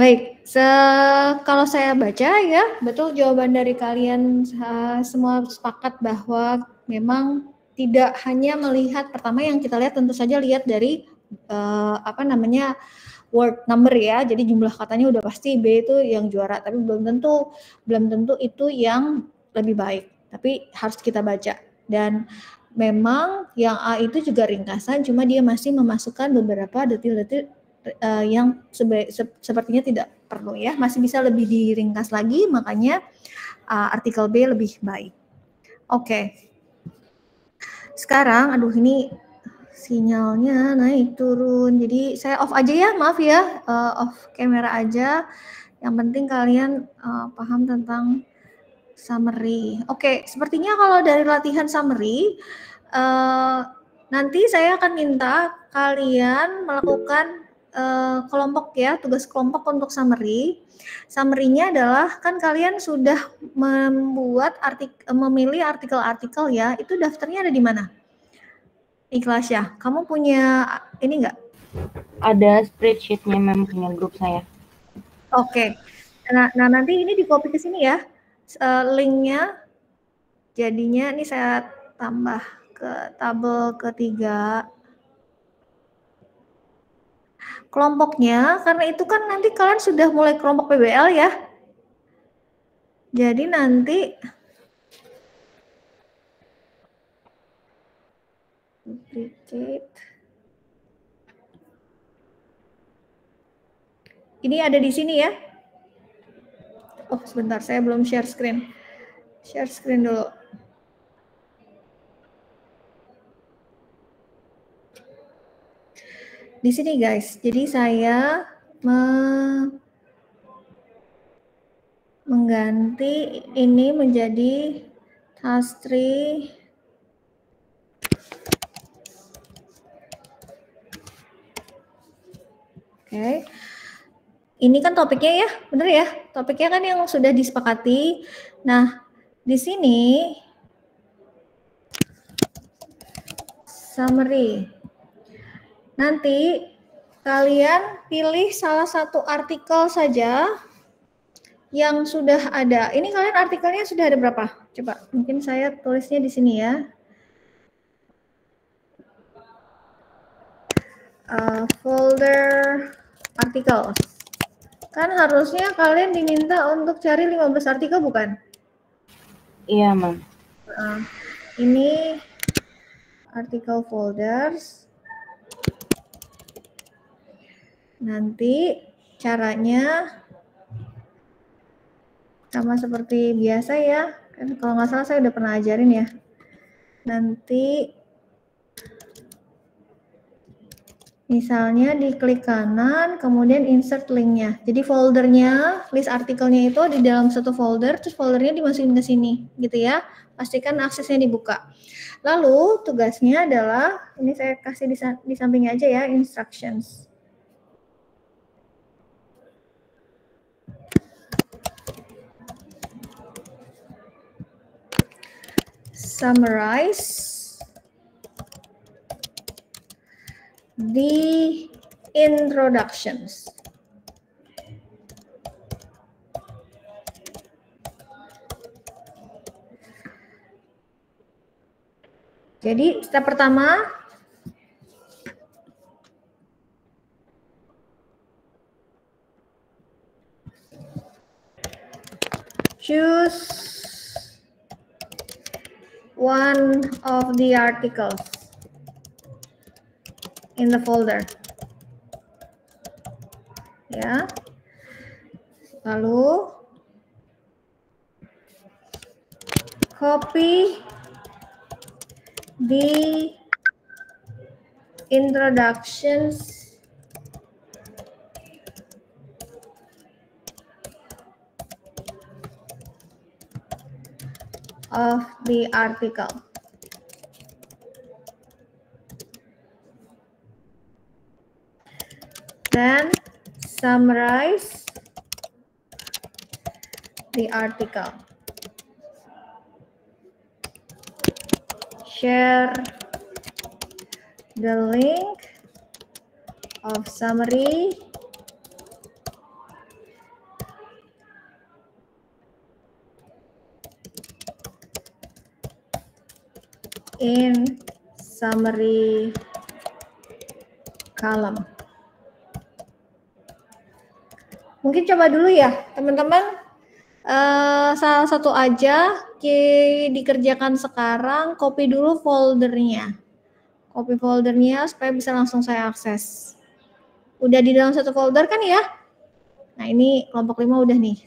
S3: baik. Kalau saya baca ya, betul jawaban dari kalian semua sepakat bahwa memang tidak hanya melihat, pertama yang kita lihat tentu saja lihat dari word number ya. Jadi jumlah katanya udah pasti B itu yang juara, tapi belum tentu itu yang lebih baik. Tapi harus kita baca. Dan memang yang A itu juga ringkasan, cuma dia masih memasukkan beberapa detil-detil yang sepertinya tidak perlu ya, masih bisa lebih diringkas lagi, makanya artikel B lebih baik. Oke. Sekarang, aduh ini sinyalnya naik turun, jadi saya off aja ya, maaf ya, off kamera aja. Yang penting kalian paham tentang summary. Oke, sepertinya kalau dari latihan summary, nanti saya akan minta kalian melakukan kelompok ya, tugas kelompok untuk summary. Summary-nya adalah kan kalian sudah memilih artikel-artikel ya, itu daftarnya ada di mana? Ikhlas ya, kamu punya ini enggak?
S2: Ada spreadsheet-nya memang punya grup saya.
S3: Oke. Nah nanti ini di copy ke sini ya, link-nya. Jadinya ini saya tambah ke tabel ketiga. Kelompoknya, karena itu kan nanti kalian sudah mulai kelompok PBL ya. Jadi nanti duplicate. Ini ada di sini ya. Oh, sebentar, saya belum share screen. Share screen dulu. Di sini guys, jadi saya mengganti ini menjadi task 3. Oke. Ini kan topiknya ya, bener ya? Topiknya kan yang sudah disepakati. Nah, di sini summary. Nanti kalian pilih salah satu artikel saja yang sudah ada. Ini kalian artikelnya sudah ada berapa? Coba, mungkin saya tulisnya di sini ya. Folder artikel. Kan harusnya kalian diminta untuk cari 15 artikel bukan?
S2: Iya, Mam.
S3: Ini artikel folders. Nanti caranya sama seperti biasa ya. Kan kalau nggak salah saya udah pernah ajarin ya. Nanti Misalnya diklik kanan, kemudian insert linknya. Jadi foldernya, list artikelnya itu di dalam satu folder, terus foldernya dimasukin ke sini, gitu ya. Pastikan aksesnya dibuka. Lalu tugasnya adalah, ini saya kasih di sampingnya aja ya, instructions. Summarize the introductions. Jadi step pertama, choose one of the articles in the folder. Ya. Lalu copy the introductions of the article. Then summarize the article. Share the link of summary in summary column. Mungkin coba dulu ya teman-teman, salah satu aja dikerjakan sekarang, copy dulu foldernya. Copy foldernya supaya bisa langsung saya akses. Udah di dalam satu folder kan ya? Nah ini kelompok 5 udah nih,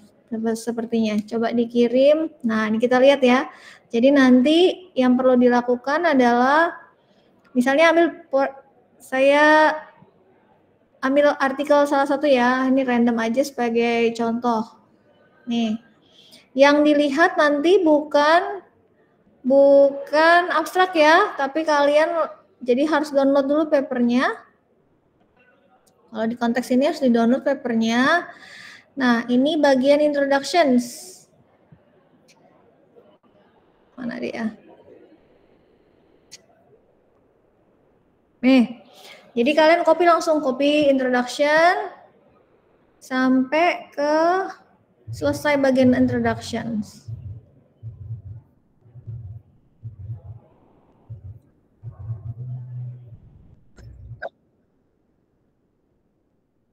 S3: sepertinya. Coba dikirim, nah ini kita lihat ya. Jadi nanti yang perlu dilakukan adalah, misalnya saya ambil artikel salah satu ya, ini random aja sebagai contoh. Nih, yang dilihat nanti bukan abstrak ya, tapi kalian jadi harus download dulu papernya. Kalau di konteks ini harus di-download papernya. Nah, ini bagian introductions. Mana dia? Nih, jadi kalian langsung copy introduction sampai ke selesai bagian introductions.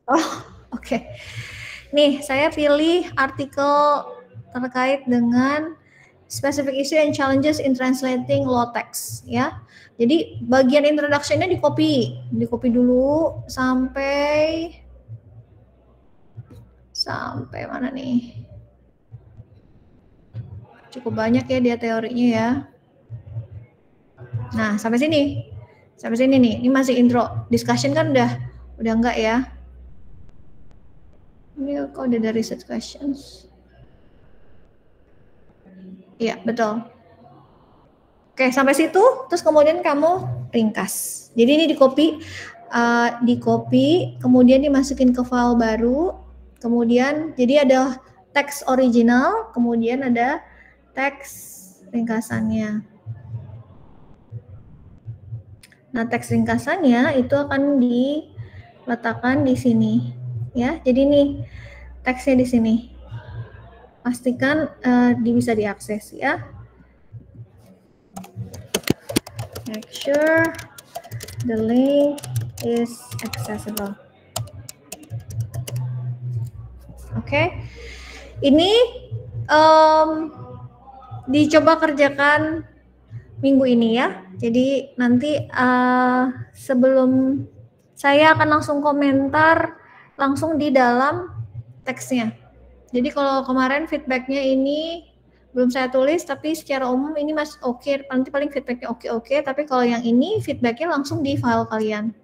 S3: Oh, oke. Nih, saya pilih artikel terkait dengan specific issue and challenges in translating law text ya. Jadi bagian introduction-nya di-copy dulu sampai mana nih? Cukup banyak ya dia teorinya ya. Nah, sampai sini. Sampai sini nih. Ini masih intro. Discussion kan udah enggak ya? Ini kok udah dari research questions. Iya, betul. Oke, sampai situ, terus kemudian kamu ringkas. Jadi ini di-copy, kemudian dimasukin ke file baru, kemudian jadi ada teks original, kemudian ada teks ringkasannya. Nah, teks ringkasannya itu akan diletakkan di sini, ya. Jadi nih teksnya di sini. Pastikan bisa diakses ya. Make sure the link is accessible. Oke. Ini dicoba kerjakan minggu ini ya. Jadi nanti sebelum saya akan langsung komentar langsung di dalam teksnya. Jadi kalau kemarin feedbacknya ini belum saya tulis, tapi secara umum ini masih oke. Nanti paling feedbacknya oke. Tapi kalau yang ini feedbacknya langsung di file kalian.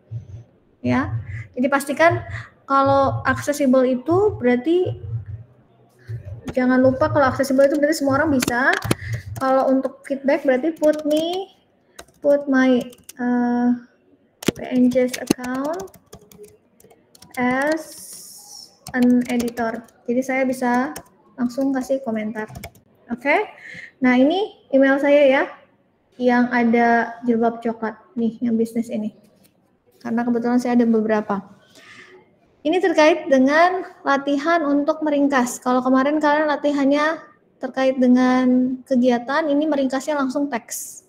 S3: ya. Jadi pastikan kalau accessible itu berarti jangan lupa kalau accessible itu berarti semua orang bisa. Kalau untuk feedback berarti put my PNG's account as an editor. Jadi saya bisa langsung kasih komentar. Oke. Nah, ini email saya ya yang ada jilbab coklat nih, yang bisnis ini. Karena kebetulan saya ada beberapa. Ini terkait dengan latihan untuk meringkas. Kalau kemarin kalian latihannya terkait dengan kegiatan, ini meringkasnya langsung teks.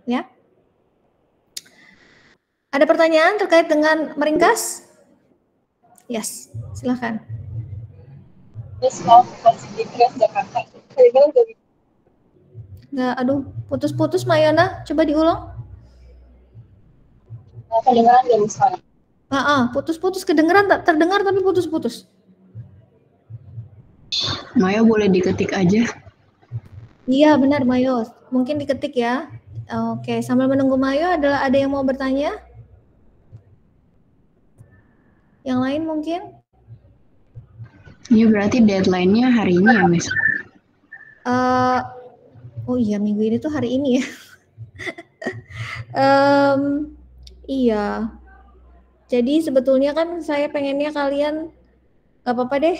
S3: Ya. Ada pertanyaan terkait dengan meringkas? Yes, silahkan.
S11: Yes, maaf, masih di Jakarta.
S3: Nggak, aduh, putus-putus Mayana, coba diulang.
S11: Kedengaran dari sekarang.
S3: Putus-putus, kedengeran, terdengar tapi putus-putus.
S9: Maya boleh diketik aja.
S3: Iya benar Mayo, mungkin diketik ya. Oke, sambil menunggu Mayo ada yang mau bertanya? Yang lain mungkin?
S9: Ini berarti deadline-nya hari ini ya, Miss?
S3: Oh iya, minggu ini tuh hari ini ya. Iya. Jadi sebetulnya kan saya pengennya kalian gak apa-apa deh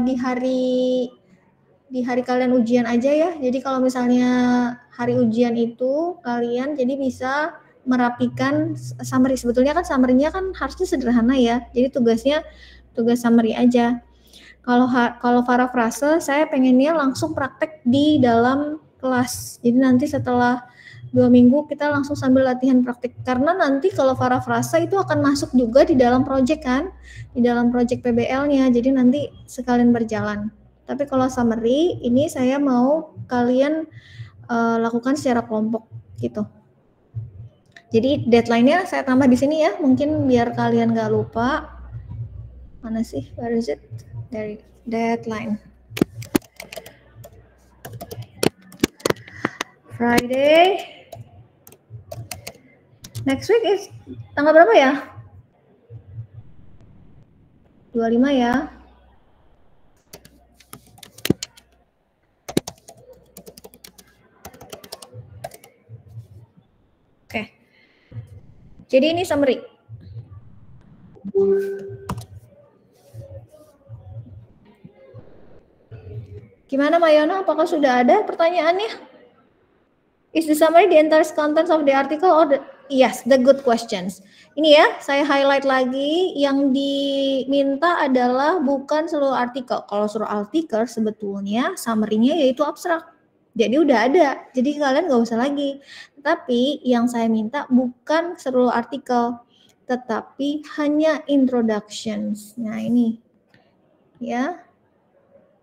S3: di hari kalian ujian aja ya. Jadi kalau misalnya hari ujian itu kalian jadi bisa merapikan summary. Sebetulnya kan summary-nya kan harusnya sederhana ya. Jadi tugas summary aja. Kalau parafrase saya pengennya langsung praktek di dalam kelas. Jadi nanti setelah 2 minggu kita langsung sambil latihan praktik. Karena nanti kalau parafrase itu akan masuk juga di dalam project kan. Di dalam project PBL-nya. Jadi nanti sekalian berjalan. Tapi kalau summary ini saya mau kalian lakukan secara kelompok gitu. Jadi deadline-nya saya tambah di sini ya. Mungkin biar kalian nggak lupa. Mana sih? Where is it? Dari deadline. Friday. Next week is tanggal berapa ya? 25 ya. Oke. Jadi ini summary. Gimana Mayana? Apakah sudah ada pertanyaannya? Is the summary the entire contents of the article or yes, the good questions. Ini ya, saya highlight lagi yang diminta adalah bukan seluruh artikel. Kalau seluruh artikel sebetulnya summary-nya yaitu abstrak. Jadi udah ada. Jadi kalian nggak usah lagi. Tapi yang saya minta bukan seluruh artikel, tetapi hanya introductions. Nah, ini ya.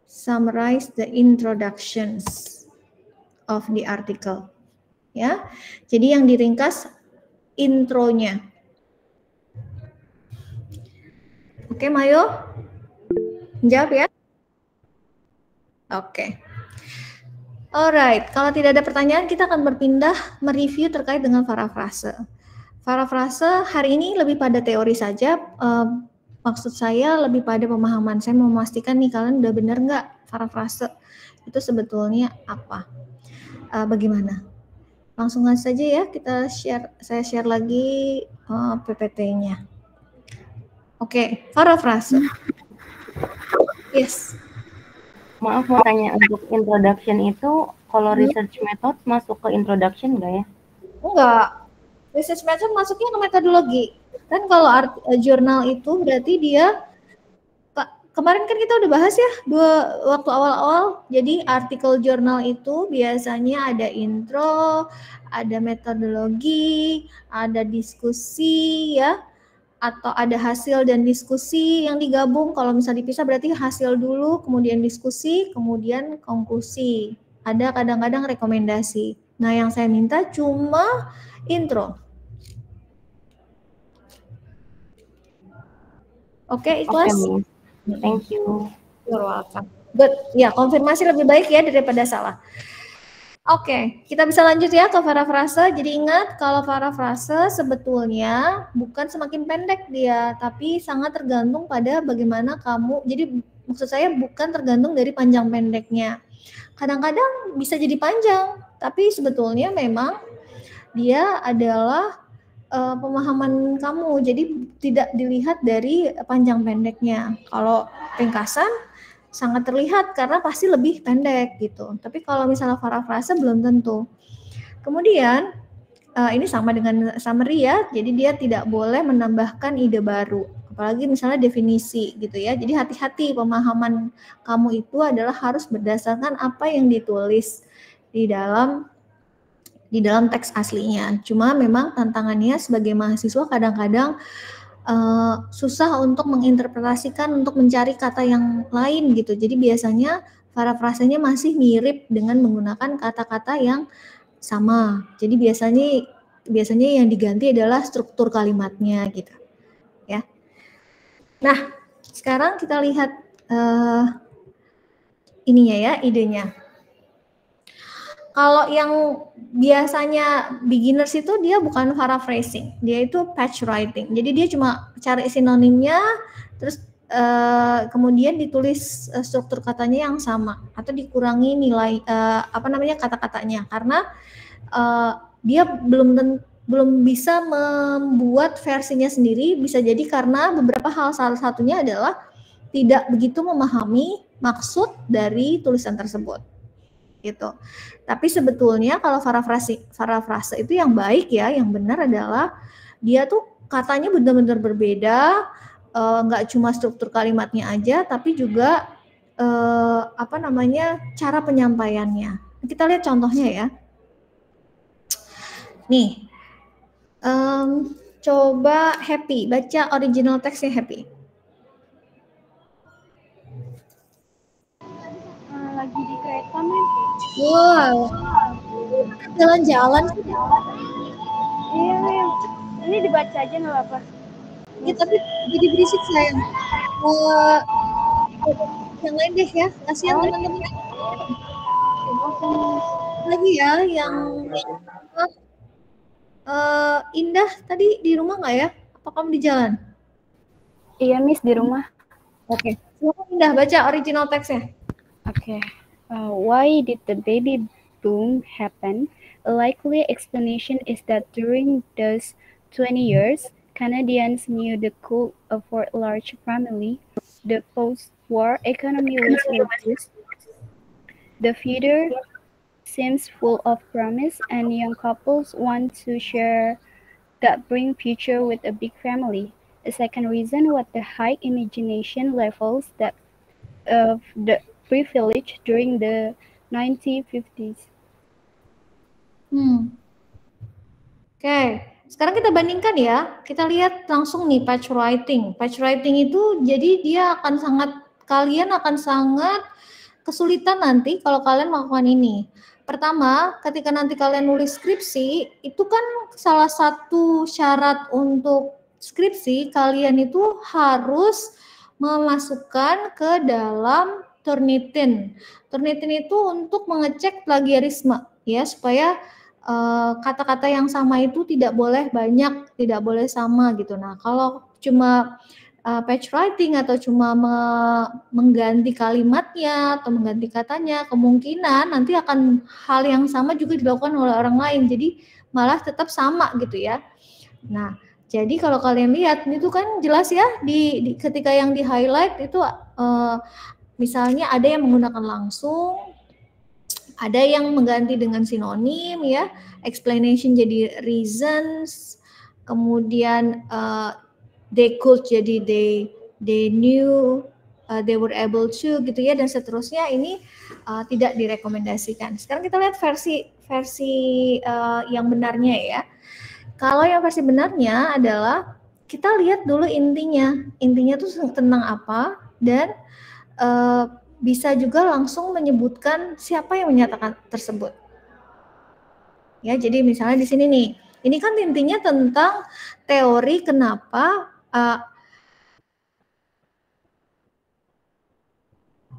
S3: Summarize the introductions of the article. Ya, jadi yang diringkas intronya. Oke, Mayo, jawab ya. Oke. Alright, kalau tidak ada pertanyaan, kita akan berpindah mereview terkait dengan parafrase. Parafrase hari ini lebih pada teori saja. Maksud saya lebih pada pemahaman. Saya mau memastikan nih kalian udah benar nggak parafrase itu sebetulnya apa? Bagaimana? Langsung saja ya kita share. Saya share lagi PPT-nya. Oke, parafrase. Yes.
S2: Maaf mau tanya, untuk introduction itu kalau research method masuk ke introduction enggak ya?
S3: Enggak. Research method masuknya ke metodologi. Kan kalau jurnal itu berarti dia kemarin kan kita udah bahas ya waktu awal-awal. Jadi artikel jurnal itu biasanya ada intro, ada metodologi, ada diskusi ya, atau ada hasil dan diskusi yang digabung. Kalau misalnya dipisah berarti hasil dulu, kemudian diskusi, kemudian konklusi. Ada kadang-kadang rekomendasi. Nah, yang saya minta cuma intro. Oke, ikhlas.
S2: Thank you.
S3: You're welcome. Good. Ya, konfirmasi lebih baik ya daripada salah. Oke, kita bisa lanjut ya ke parafrase. Jadi ingat kalau parafrase sebetulnya bukan semakin pendek dia, tapi sangat tergantung pada bagaimana kamu. Jadi maksud saya bukan tergantung dari panjang pendeknya. Kadang-kadang bisa jadi panjang, tapi sebetulnya memang dia adalah pemahaman kamu. Jadi tidak dilihat dari panjang pendeknya. Kalau ringkasan sangat terlihat karena pasti lebih pendek gitu. Tapi kalau misalnya parafrase belum tentu. Kemudian ini sama dengan summary ya. Jadi dia tidak boleh menambahkan ide baru. Apalagi misalnya definisi gitu ya. Jadi hati-hati, pemahaman kamu itu adalah harus berdasarkan apa yang ditulis di dalam teks aslinya. Cuma memang tantangannya sebagai mahasiswa kadang-kadang susah untuk menginterpretasikan, untuk mencari kata yang lain gitu. Jadi biasanya parafrasenya masih mirip dengan menggunakan kata-kata yang sama. Jadi biasanya yang diganti adalah struktur kalimatnya gitu. Ya. Nah, sekarang kita lihat ininya ya, idenya. Kalau yang biasanya beginners itu dia bukan paraphrasing, dia itu patch writing. Jadi dia cuma cari sinonimnya, terus kemudian ditulis struktur katanya yang sama atau dikurangi nilai kata-katanya karena dia belum bisa membuat versinya sendiri. Bisa jadi karena beberapa hal, salah satunya adalah tidak begitu memahami maksud dari tulisan tersebut. Gitu. Tapi sebetulnya kalau parafrase itu yang baik ya, yang benar adalah dia tuh katanya benar-benar berbeda, nggak cuma struktur kalimatnya aja, tapi juga cara penyampaiannya. Kita lihat contohnya ya. Nih, coba Happy baca original teksnya Happy.
S10: Lagi di kereta, Mem.
S3: Wow, jalan-jalan sih.
S10: Iya, Mem. Ini dibaca aja nggak apa-apa.
S3: Ya, tapi jadi berisik sayang. Yang lain deh ya, kasihan teman-teman. Lagi ya, yang Indah tadi di rumah nggak ya? Apa kamu di jalan?
S10: Iya, Miss, di rumah.
S3: Oke. Silakan Indah baca original teksnya.
S10: Okay. Why did the baby boom happen? A likely explanation is that during those 20 years, Canadians knew they could afford large family. The post-war economy was reduced. The future seems full of promise, and young couples want to share that bring future with a big family. A second reason was the high imagination levels that of the privilege during the 1950s.
S3: Oke, sekarang kita bandingkan ya. Kita lihat langsung nih patch writing. Patch writing itu jadi kalian akan sangat kesulitan nanti kalau kalian melakukan ini. Pertama, ketika nanti kalian nulis skripsi, itu kan salah satu syarat untuk skripsi kalian itu harus memasukkan ke dalam Turnitin. Turnitin itu untuk mengecek plagiarisme ya, supaya kata-kata yang sama itu tidak boleh banyak, tidak boleh sama gitu. Nah, kalau cuma patch writing atau cuma mengganti kalimatnya atau mengganti katanya, kemungkinan nanti akan hal yang sama juga dilakukan oleh orang lain. Jadi malah tetap sama gitu ya. Nah, jadi kalau kalian lihat itu kan jelas ya ketika yang di highlight itu misalnya ada yang menggunakan langsung, ada yang mengganti dengan sinonim ya, explanation jadi reasons, kemudian they could jadi they knew, they were able to gitu ya, dan seterusnya. Ini tidak direkomendasikan. Sekarang kita lihat versi yang benarnya ya. Kalau yang versi benarnya adalah kita lihat dulu intinya tuh tentang apa, dan bisa juga langsung menyebutkan siapa yang menyatakan tersebut. Ya, jadi misalnya di sini nih, ini kan intinya tentang teori kenapa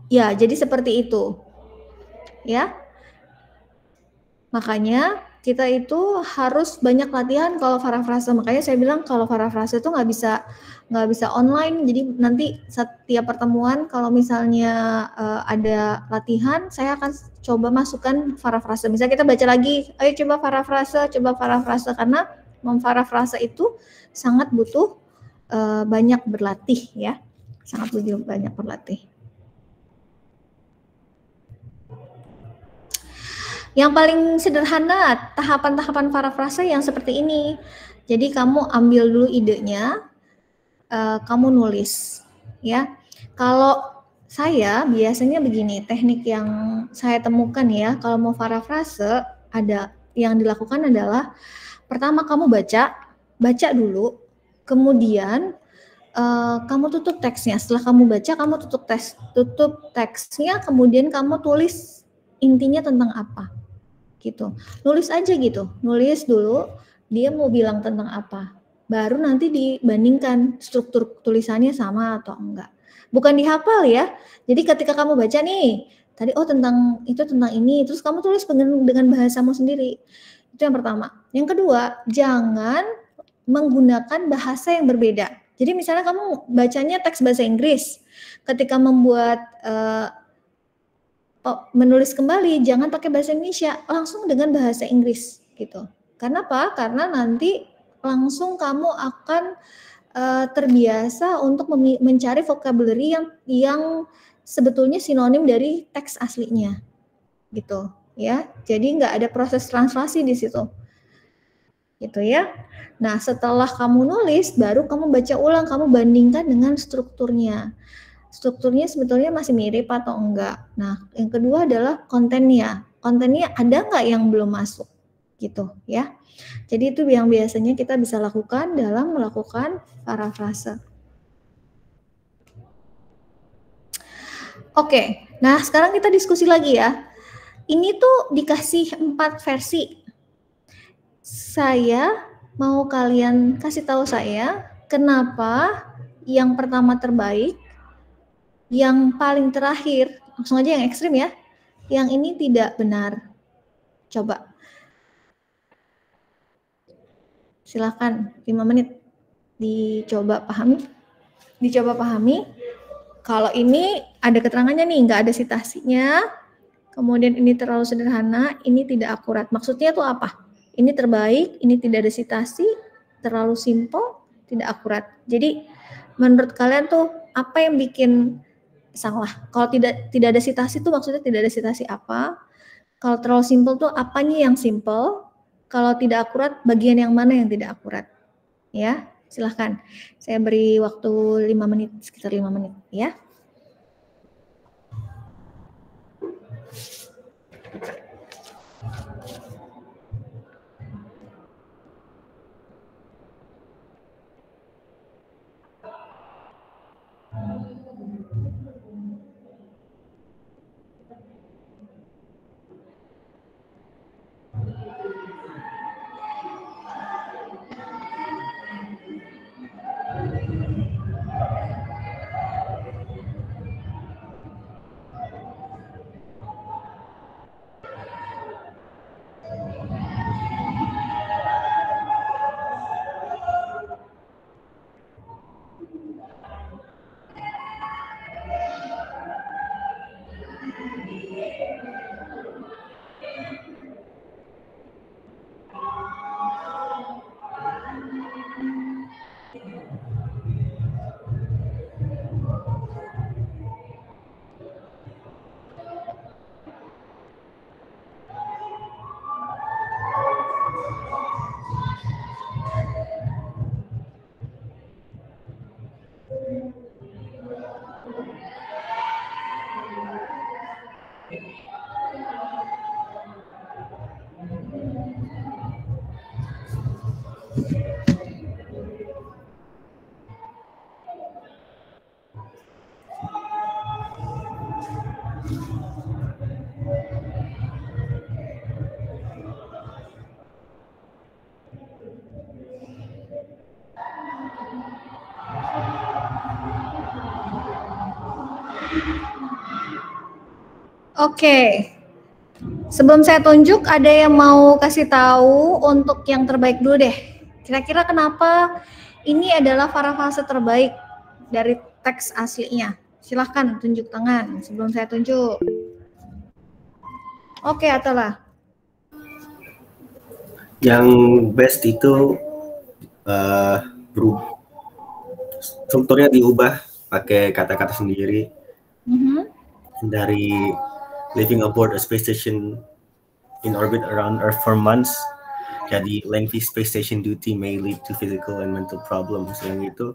S3: ya, jadi seperti itu. Ya. Makanya kita itu harus banyak latihan kalau parafrase. Makanya saya bilang kalau parafrase itu nggak bisa online. Jadi nanti setiap pertemuan kalau misalnya ada latihan, saya akan coba masukkan parafrase. Misalnya kita baca lagi, ayo coba parafrase karena memparafrase itu sangat butuh banyak berlatih ya, sangat butuh banyak berlatih. Yang paling sederhana tahapan-tahapan parafrase yang seperti ini. Jadi kamu ambil dulu idenya, kamu nulis, ya. Kalau saya biasanya begini, teknik yang saya temukan ya, kalau mau parafrase ada yang dilakukan adalah pertama kamu baca dulu, kemudian kamu tutup teksnya. Setelah kamu baca, kamu tutup teksnya, kemudian kamu tulis intinya tentang apa. Gitu. Nulis aja gitu. Nulis dulu dia mau bilang tentang apa. Baru nanti dibandingkan struktur tulisannya sama atau enggak. Bukan dihafal ya. Jadi ketika kamu baca nih, tadi tentang ini, terus kamu tulis dengan bahasamu sendiri. Itu yang pertama. Yang kedua, jangan menggunakan bahasa yang berbeda. Jadi misalnya kamu bacanya teks bahasa Inggris, ketika membuat menulis kembali, jangan pakai bahasa Indonesia, langsung dengan bahasa Inggris gitu. Karena apa? Karena nanti langsung kamu akan terbiasa untuk mencari vocabulary yang sebetulnya sinonim dari teks aslinya, gitu ya. Jadi nggak ada proses translasi di situ, gitu ya. Nah setelah kamu nulis, baru kamu baca ulang, kamu bandingkan dengan strukturnya. Strukturnya sebetulnya masih mirip atau enggak. Nah, yang kedua adalah kontennya. Kontennya ada nggak yang belum masuk, gitu ya. Jadi itu yang biasanya kita bisa lakukan dalam melakukan parafrase. Oke, nah sekarang kita diskusi lagi ya. Ini tuh dikasih 4 versi. Saya mau kalian kasih tahu saya kenapa yang pertama terbaik, yang paling terakhir, langsung aja yang ekstrim ya, yang ini tidak benar. Coba. Silakan 5 menit dicoba pahami. Kalau ini ada keterangannya nih, nggak ada sitasinya, kemudian ini terlalu sederhana, ini tidak akurat. Maksudnya itu apa? Ini terbaik, ini tidak ada sitasi, terlalu simple, tidak akurat. Jadi menurut kalian tuh apa yang bikin salah? Kalau tidak ada sitasi itu maksudnya tidak ada sitasi apa? Kalau terlalu simple tuh apanya yang simple? Kalau tidak akurat, bagian yang mana yang tidak akurat? Ya, silahkan. Saya beri waktu 5 menit, sekitar 5 menit ya. Oke. Sebelum saya tunjuk, ada yang mau kasih tahu untuk yang terbaik dulu deh. Kira-kira kenapa ini adalah parafrase terbaik dari teks aslinya? Silahkan tunjuk tangan sebelum saya tunjuk. Oke, Atala.
S5: Yang best itu strukturnya diubah pakai kata-kata sendiri. Dari living aboard a space station in orbit around Earth for months, jadi lengthy space station duty may lead to physical and mental problems. Yang itu,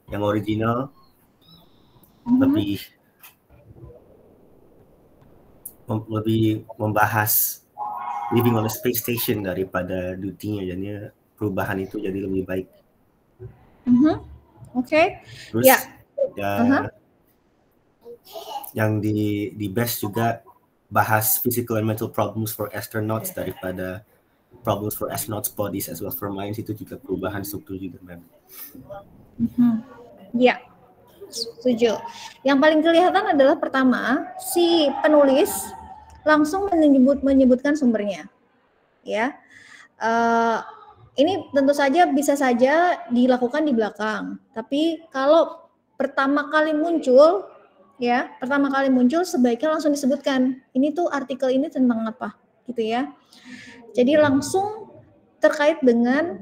S5: yang original lebih membahas living on a space station daripada duty-nya, jadinya perubahan itu jadi lebih baik.
S3: Oke.
S5: Terus yang di best juga bahas physical and mental problems for astronauts daripada problems for astronauts bodies as well for minds, itu juga perubahan struktur juga, Ma'am.
S3: Ya, setuju. Yang paling kelihatan adalah pertama, si penulis langsung menyebutkan sumbernya. Ya, ini tentu saja bisa saja dilakukan di belakang. Tapi kalau pertama kali muncul sebaiknya langsung disebutkan. Ini tuh artikel ini tentang apa, gitu ya. Jadi langsung terkait dengan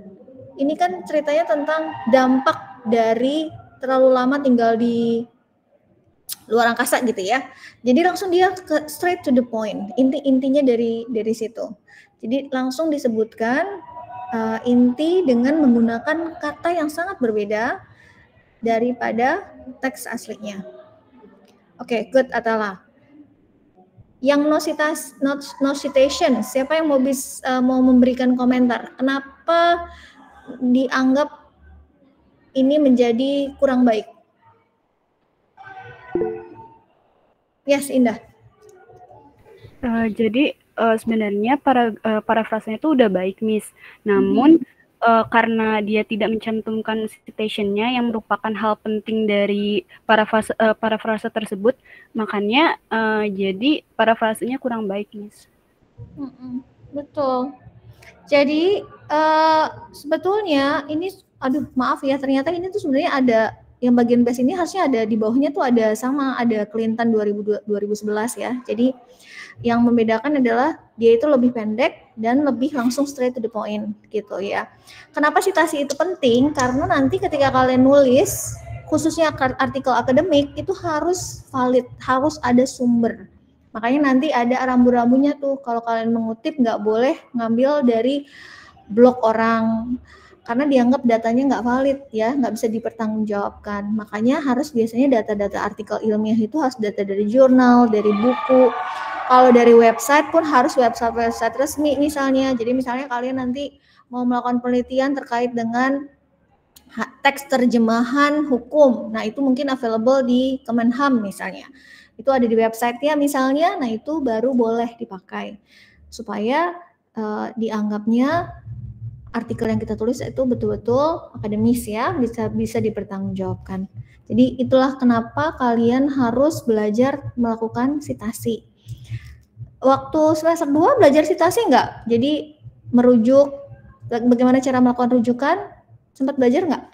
S3: ini kan ceritanya tentang dampak dari terlalu lama tinggal di luar angkasa gitu ya. Jadi langsung dia straight to the point. Intinya dari situ. Jadi langsung disebutkan inti dengan menggunakan kata yang sangat berbeda daripada teks aslinya. Oke, good, Atala. Yang no citation, siapa yang mau memberikan komentar? Kenapa dianggap ini menjadi kurang baik? Yes, Indah.
S10: Jadi sebenarnya parafrasenya itu udah baik, Miss. Namun karena dia tidak mencantumkan citation-nya yang merupakan hal penting dari parafrase tersebut, makanya jadi parafrasenya kurang baik, Miss.
S3: Betul. Jadi sebetulnya ini, aduh maaf ya, ternyata ini tuh sebenarnya ada yang bagian base ini harusnya ada di bawahnya tuh ada Clinton 2011 ya. Jadi yang membedakan adalah dia itu lebih pendek dan lebih langsung straight to the point gitu ya. Kenapa citasi itu penting? Karena nanti ketika kalian nulis, khususnya artikel akademik, itu harus valid, harus ada sumber. Makanya nanti ada rambu-rambunya tuh, kalau kalian mengutip nggak boleh ngambil dari blog orang, karena dianggap datanya nggak valid ya, nggak bisa dipertanggungjawabkan. Makanya harus biasanya data-data artikel ilmiah itu harus data dari jurnal, dari buku. Kalau dari website pun harus website resmi misalnya. Jadi misalnya kalian nanti mau melakukan penelitian terkait dengan teks terjemahan hukum. Nah itu mungkin available di Kemenham misalnya. Itu ada di website-nya misalnya, nah itu baru boleh dipakai. Supaya dianggapnya artikel yang kita tulis itu betul-betul akademis ya, bisa dipertanggungjawabkan. Jadi itulah kenapa kalian harus belajar melakukan citasi. Waktu semester 2 belajar citasi enggak? Jadi merujuk, bagaimana cara melakukan rujukan? Sempat belajar enggak?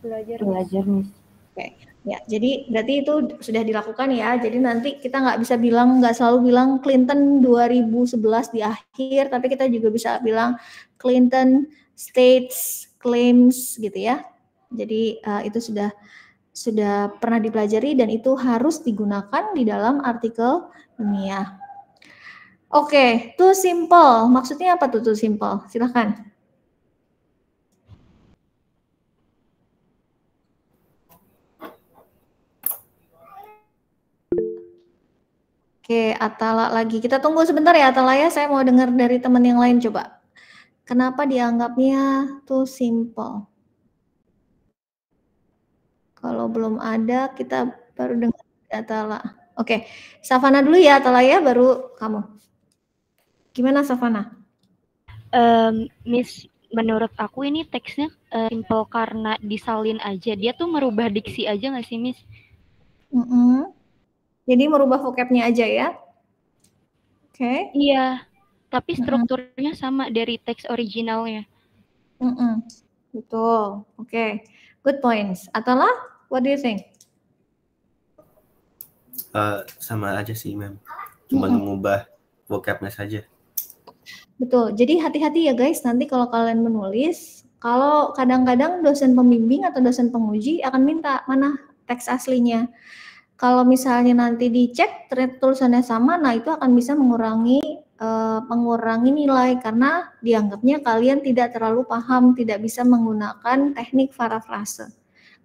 S2: Belajar, Miss.
S3: Oke. Ya, jadi berarti itu sudah dilakukan ya. Jadi nanti kita nggak selalu bilang Clinton 2011 di akhir, tapi kita juga bisa bilang Clinton states claims gitu ya. Jadi itu sudah pernah dipelajari dan itu harus digunakan di dalam artikel ilmiah. Oke, too simple. Maksudnya apa tuh too simple? Silakan. Oke, Atala lagi. Kita tunggu sebentar ya Atala ya. Saya mau dengar dari teman yang lain coba. Kenapa dianggapnya too simple? Kalau belum ada, kita baru dengar dari Atala. Oke, Savana dulu ya Atala ya, baru kamu. Gimana Savana?
S13: Miss, menurut aku ini teksnya simple karena disalin aja. Dia tuh merubah diksi aja nggak sih, Miss?
S3: Jadi merubah vocabnya aja ya? Oke.
S13: Iya, tapi strukturnya sama dari teks originalnya.
S3: Betul. Oke. Good points. Atala, what do you think?
S5: Sama aja sih, Mem. Cuma mengubah vocabnya saja.
S3: Betul. Jadi hati-hati ya guys, nanti kalau kalian menulis, kalau kadang-kadang dosen pembimbing atau dosen penguji akan minta mana teks aslinya. Kalau misalnya nanti dicek ternyata tulisannya sama, nah itu akan bisa mengurangi nilai karena dianggapnya kalian tidak terlalu paham, tidak bisa menggunakan teknik parafrase.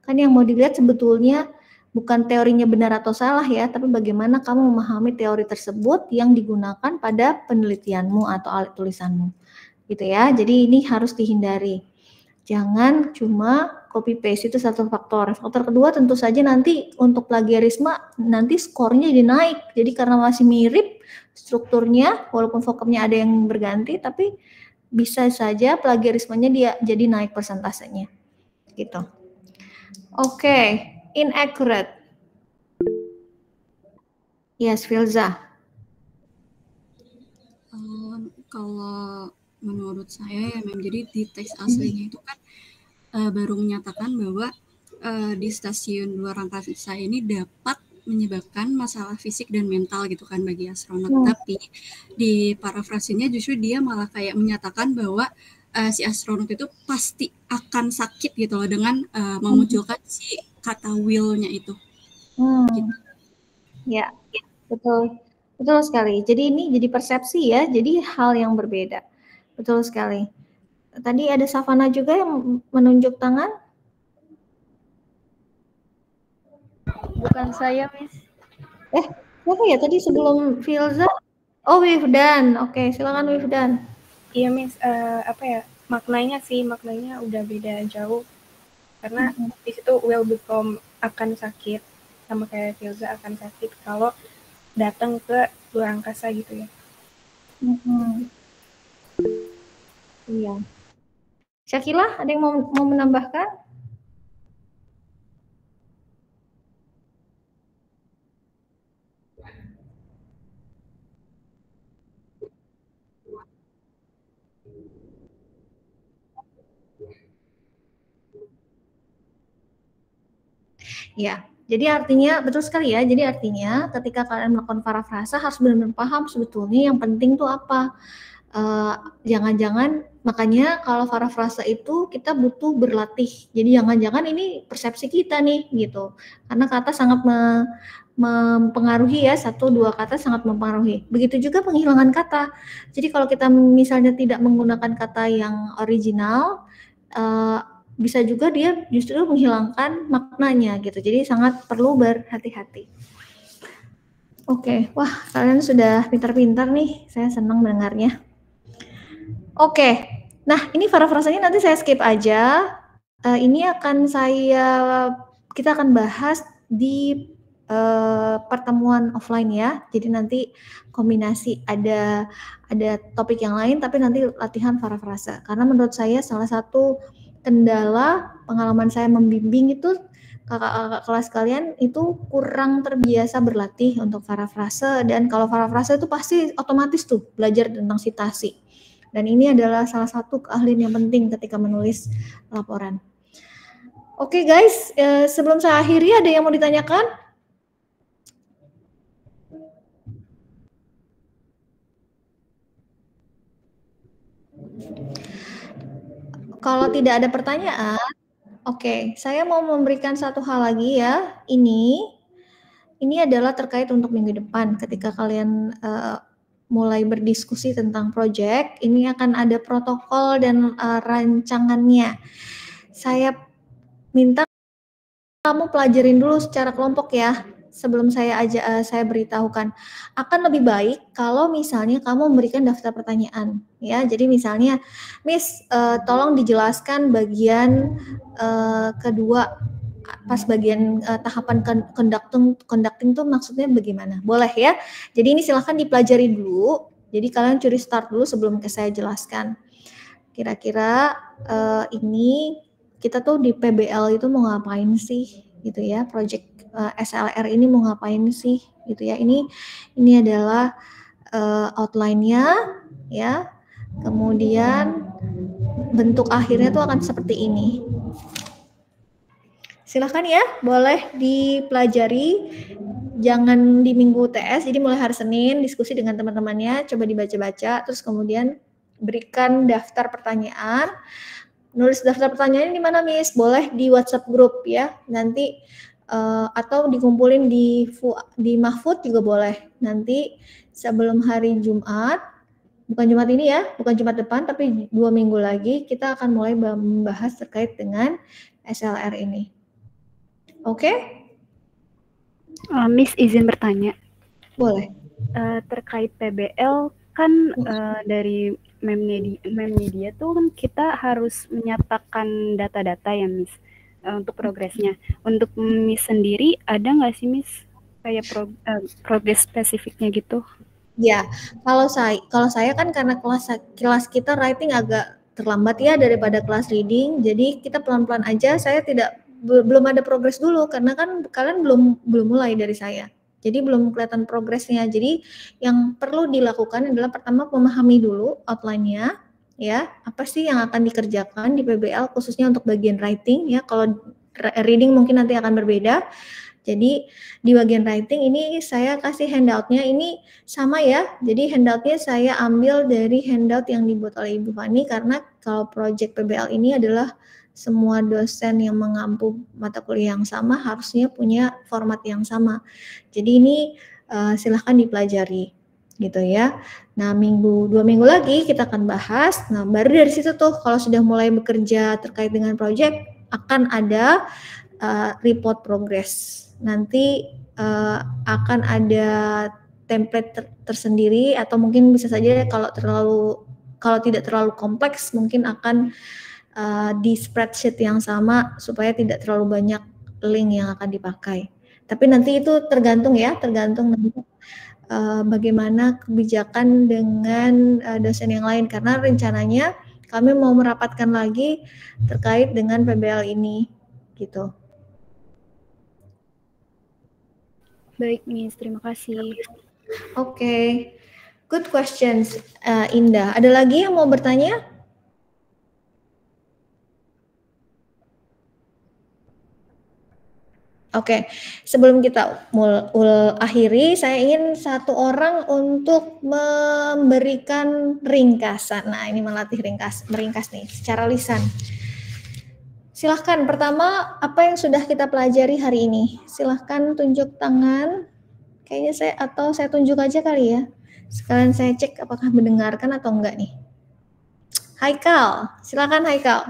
S3: Kan yang mau dilihat sebetulnya bukan teorinya benar atau salah ya, tapi bagaimana kamu memahami teori tersebut yang digunakan pada penelitianmu atau alat tulisanmu. Gitu ya. Jadi ini harus dihindari. Jangan cuma copy paste, itu satu faktor. Faktor kedua tentu saja nanti untuk plagiarisme nanti skornya jadi naik. Jadi karena masih mirip strukturnya, walaupun vocabnya ada yang berganti, tapi bisa saja plagiarismenya dia jadi naik persentasenya. Gitu. Oke, inaccurate. Yes, Filza.
S14: Kalau menurut saya ya Mem, jadi di teks aslinya itu kan baru menyatakan bahwa di stasiun luar angkasa ini dapat menyebabkan masalah fisik dan mental gitu kan bagi astronot. Tapi di parafrasenya justru dia malah kayak menyatakan bahwa si astronot itu pasti akan sakit gitu loh dengan memunculkan si kata will-nya itu. Gitu.
S3: Ya, betul. Betul sekali. Jadi ini jadi persepsi ya, jadi hal yang berbeda. Betul sekali. Tadi ada Savana juga yang menunjuk tangan.
S10: Bukan saya, Miss.
S3: Siapa ya tadi sebelum Filza? Oh, Wifdan. Oke, silakan Wifdan.
S8: Iya, Miss. Maknanya udah beda jauh. Karena di situ will become akan sakit, sama kayak Filza akan sakit kalau datang ke luar angkasa gitu ya.
S3: Iya. Syakila, ada yang mau menambahkan? Ya, jadi artinya betul sekali ya. Jadi artinya ketika kalian melakukan parafrase harus benar-benar paham sebetulnya yang penting tuh apa. Jangan-jangan makanya kalau parafrase itu kita butuh berlatih. Jadi jangan-jangan ini persepsi kita nih gitu. Karena kata sangat mempengaruhi ya, 1-2 kata sangat mempengaruhi. Begitu juga penghilangan kata. Jadi kalau kita misalnya tidak menggunakan kata yang original, bisa juga dia justru menghilangkan maknanya gitu. Jadi sangat perlu berhati-hati. Oke, wah kalian sudah pintar-pintar nih. Saya senang mendengarnya. Oke, nah ini parafrasenya nanti saya skip aja. Ini kita akan bahas di pertemuan offline ya. Jadi nanti kombinasi ada topik yang lain, tapi nanti latihan parafrase. Karena menurut saya salah satu kendala pengalaman saya membimbing itu kakak-kakak kelas kalian itu kurang terbiasa berlatih untuk parafrase, dan kalau parafrase itu pasti otomatis tuh belajar tentang sitasi. Dan ini adalah salah satu keahlian yang penting ketika menulis laporan. Oke guys, sebelum saya akhiri ada yang mau ditanyakan? Kalau tidak ada pertanyaan, oke, saya mau memberikan satu hal lagi ya. Ini adalah terkait untuk minggu depan ketika kalian mulai berdiskusi tentang proyek, ini akan ada protokol dan rancangannya. Saya minta kamu pelajarin dulu secara kelompok ya, sebelum saya beritahukan. Akan lebih baik kalau misalnya kamu memberikan daftar pertanyaan, ya. Jadi misalnya, Miss, tolong dijelaskan bagian kedua. Pas bagian tahapan conducting tuh maksudnya bagaimana? Boleh ya. Jadi ini silahkan dipelajari dulu. Jadi kalian curi start dulu sebelum saya jelaskan. Kira-kira ini kita tuh di PBL itu mau ngapain sih? Gitu ya. Project SLR ini mau ngapain sih? Gitu ya. Ini adalah outline-nya ya. Kemudian bentuk akhirnya tuh akan seperti ini. Silahkan ya, boleh dipelajari. Jangan di minggu TS, jadi mulai hari Senin diskusi dengan teman-temannya, coba dibaca-baca, terus kemudian berikan daftar pertanyaan. Nulis daftar pertanyaan di mana, Miss? Boleh di WhatsApp grup ya, nanti atau dikumpulin di Mahfud juga boleh. Nanti sebelum hari Jumat, bukan Jumat ini ya, bukan Jumat depan, tapi 2 minggu lagi kita akan mulai membahas terkait dengan SLR ini. Oke?
S10: Miss izin bertanya.
S3: Boleh.
S10: Terkait PBL kan dari Memmedia tuh kan kita harus menyatakan data-data ya Miss untuk progresnya. Untuk Miss sendiri ada nggak sih Miss kayak progres spesifiknya gitu?
S3: Ya, kalau saya kan karena kelas kita writing agak terlambat ya daripada kelas reading, jadi kita pelan-pelan aja. Saya belum ada progres dulu karena kan kalian belum mulai dari saya. Jadi belum kelihatan progresnya. Jadi yang perlu dilakukan adalah pertama memahami dulu outline-nya ya. Apa sih yang akan dikerjakan di PBL khususnya untuk bagian writing ya. Kalau reading mungkin nanti akan berbeda. Jadi di bagian writing ini saya kasih handout-nya ini sama ya. Jadi handout-nya saya ambil dari handout yang dibuat oleh Ibu Fani karena kalau project PBL ini adalah semua dosen yang mengampu mata kuliah yang sama harusnya punya format yang sama. Jadi ini silahkan dipelajari gitu ya. Nah 2 minggu lagi kita akan bahas. Nah baru dari situ tuh kalau sudah mulai bekerja terkait dengan project akan ada report progress. Nanti akan ada template tersendiri atau mungkin bisa saja kalau tidak terlalu kompleks mungkin akan di spreadsheet yang sama supaya tidak terlalu banyak link yang akan dipakai. Tapi nanti itu tergantung nanti bagaimana kebijakan dengan dosen yang lain karena rencananya kami mau merapatkan lagi terkait dengan PBL ini gitu.
S10: Baik Miss, terima kasih.
S3: Oke. Good questions, Indah. Ada lagi yang mau bertanya? Oke, sebelum kita akhiri, saya ingin satu orang untuk memberikan ringkasan. Nah, ini melatih meringkas nih, secara lisan. Silahkan, pertama, apa yang sudah kita pelajari hari ini? Silahkan tunjuk tangan. Kayaknya saya tunjuk aja kali ya. Sekalian saya cek apakah mendengarkan atau enggak nih. Haikal, silahkan Haikal.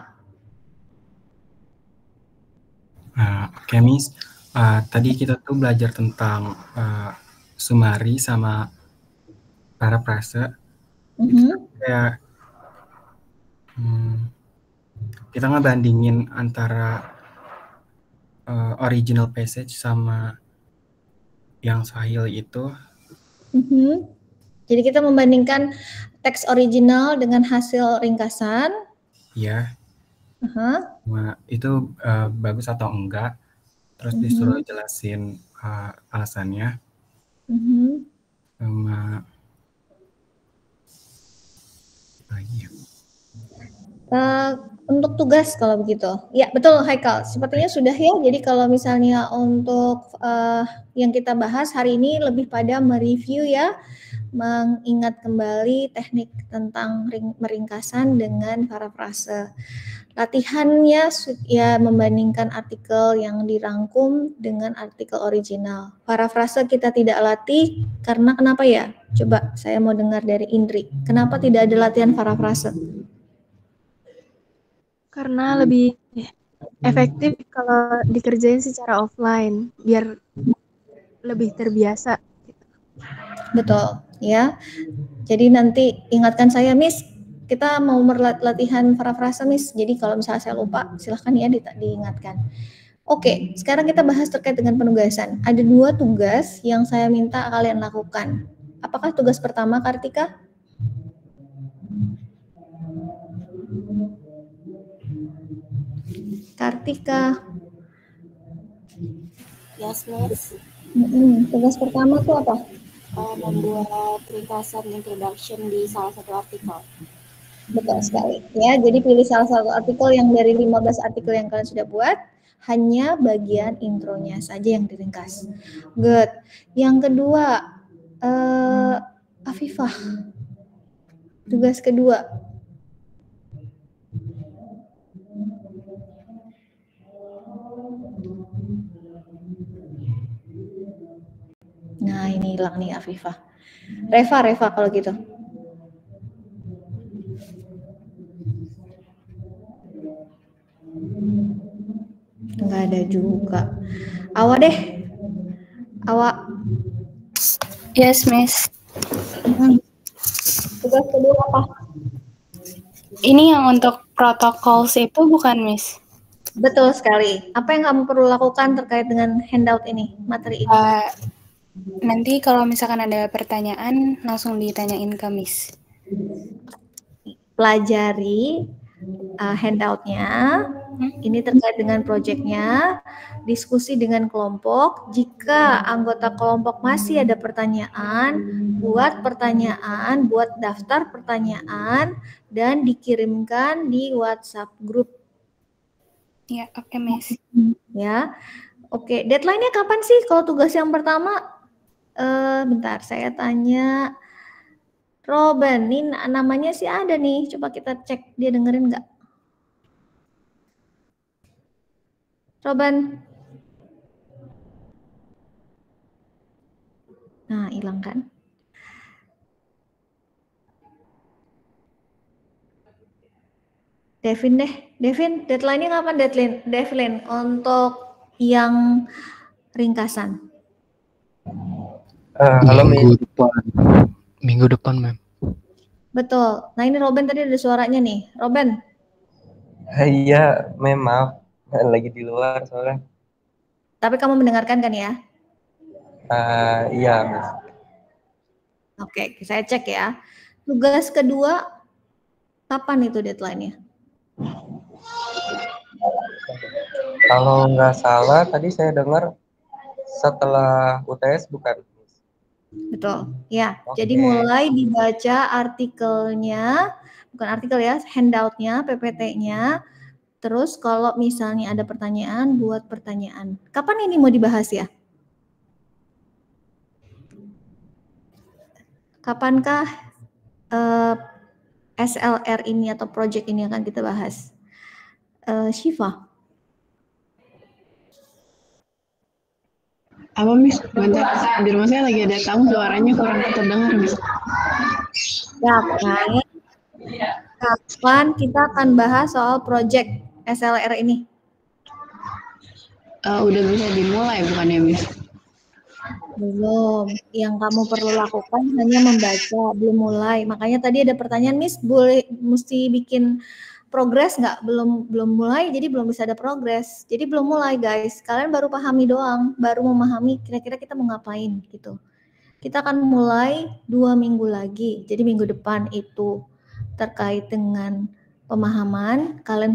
S15: Oke, Miss. Tadi kita tuh belajar tentang summary sama paraphrase. Kayak kita ngebandingin antara original passage sama yang Swahili itu.
S3: Jadi kita membandingkan teks original dengan hasil ringkasan.
S15: Iya. Nah, itu bagus atau enggak? Terus disuruh jelasin alasannya. Sama lagi ya.
S3: Untuk tugas kalau begitu. Ya, betul Haikal. Sepertinya sudah ya. Jadi kalau misalnya untuk yang kita bahas hari ini lebih pada mereview ya, mengingat kembali teknik tentang meringkasan dengan parafrase. Latihannya ya membandingkan artikel yang dirangkum dengan artikel original. Parafrase kita tidak latih karena kenapa ya? Coba saya mau dengar dari Indri. Kenapa tidak ada latihan parafrase?
S16: Karena lebih efektif kalau dikerjain secara offline, biar lebih terbiasa.
S3: Betul, ya. Jadi nanti ingatkan saya, Miss, kita mau latihan parafrase, Miss. Jadi kalau misalnya saya lupa, silahkan ya diingatkan. Oke, sekarang kita bahas terkait dengan penugasan. Ada 2 tugas yang saya minta kalian lakukan. Apakah tugas pertama, Kartika? Kartika.
S17: Yes, Miss.
S3: Tugas pertama tuh apa?
S17: membuat ringkasan introduction di salah satu artikel.
S3: Betul sekali. Ya, jadi pilih salah satu artikel yang dari 15 artikel yang kalian sudah buat, hanya bagian intronya saja yang diringkas. Good. Yang kedua, Afifah. Tugas kedua. Nah, ini hilang nih Afifah. Reva kalau gitu. Enggak ada juga. Awa deh. Awa.
S18: Yes, Miss.
S3: Tugas kedua apa?
S18: Ini yang untuk protocols itu bukan, Miss?
S3: Betul sekali. Apa yang kamu perlu lakukan terkait dengan handout ini, materi ini?
S18: Nanti kalau misalkan ada pertanyaan, langsung ditanyain ke Miss.
S3: Pelajari handoutnya, ini terkait dengan proyeknya, diskusi dengan kelompok. Jika anggota kelompok masih ada pertanyaan, buat daftar pertanyaan, dan dikirimkan di WhatsApp grup.
S18: Ya, oke, Miss.
S3: Ya, oke. Deadline-nya kapan sih kalau tugas yang pertama? Bentar, saya tanya. Robin, ini namanya sih ada nih. Coba kita cek dia dengerin nggak? Robin. Nah, hilang kan? Devin deh. Devin, deadline-nya kapan Devin untuk yang ringkasan?
S7: Halo, Minggu depan, Ma'am.
S3: Betul. Nah, ini Robin tadi ada suaranya nih. Robin.
S19: Iya, maaf. Lagi di luar soalnya.
S3: Tapi kamu mendengarkan kan ya?
S19: Iya, Mas.
S3: Oke, saya cek ya. Tugas kedua, kapan itu deadline-nya?
S19: Kalau nggak salah, tadi saya dengar setelah UTS bukan?
S3: Betul, ya. Jadi mulai dibaca artikelnya, bukan artikel ya, handout-nya, PPT-nya. Terus kalau misalnya ada pertanyaan, buat pertanyaan. Kapan ini mau dibahas ya? Kapankah SLR ini atau project ini akan kita bahas? Syifa.
S9: Apa, Miss? Bentar, di rumah saya lagi ada tamu, suaranya kurang terdengar, Miss.
S3: Kapan kita akan bahas soal project SLR ini?
S9: Udah bisa dimulai bukannya, Miss?
S3: Belum. Yang kamu perlu lakukan hanya membaca, belum mulai. Makanya tadi ada pertanyaan, Miss, mesti bikin progres nggak? Belum mulai, jadi belum bisa ada progres. Jadi belum mulai, guys. Kalian baru pahami doang, baru memahami kira-kira kita mau ngapain gitu. Kita akan mulai 2 minggu lagi. Jadi minggu depan itu terkait dengan pemahaman. Kalian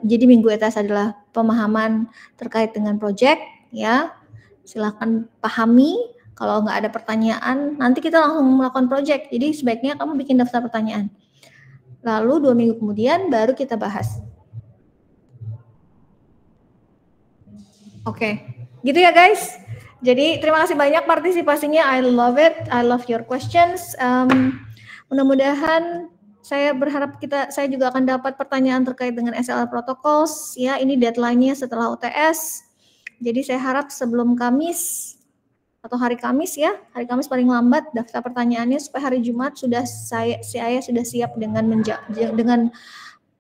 S3: jadi minggu atas adalah pemahaman terkait dengan project, ya. Silahkan pahami. Kalau nggak ada pertanyaan, nanti kita langsung melakukan project. Jadi sebaiknya kamu bikin daftar pertanyaan. Lalu 2 minggu kemudian baru kita bahas. Oke, gitu ya guys. Jadi terima kasih banyak partisipasinya. I love it. I love your questions. Mudah-mudahan saya berharap saya juga akan dapat pertanyaan terkait dengan SLR protocols. Ya, ini deadline-nya setelah UTS. Jadi saya harap sebelum Kamis atau hari Kamis ya, hari Kamis paling lambat daftar pertanyaannya supaya hari Jumat saya sudah siap dengan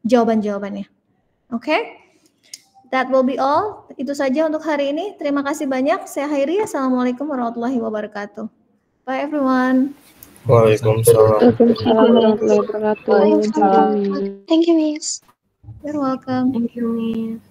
S3: jawaban-jawabannya. Oke? That will be all. Itu saja untuk hari ini. Terima kasih banyak. Saya akhiri. Assalamualaikum warahmatullahi wabarakatuh. Bye everyone.
S12: Waalaikumsalam.
S6: Thank you, Miss.
S3: You're welcome.
S2: Thank you, Miss.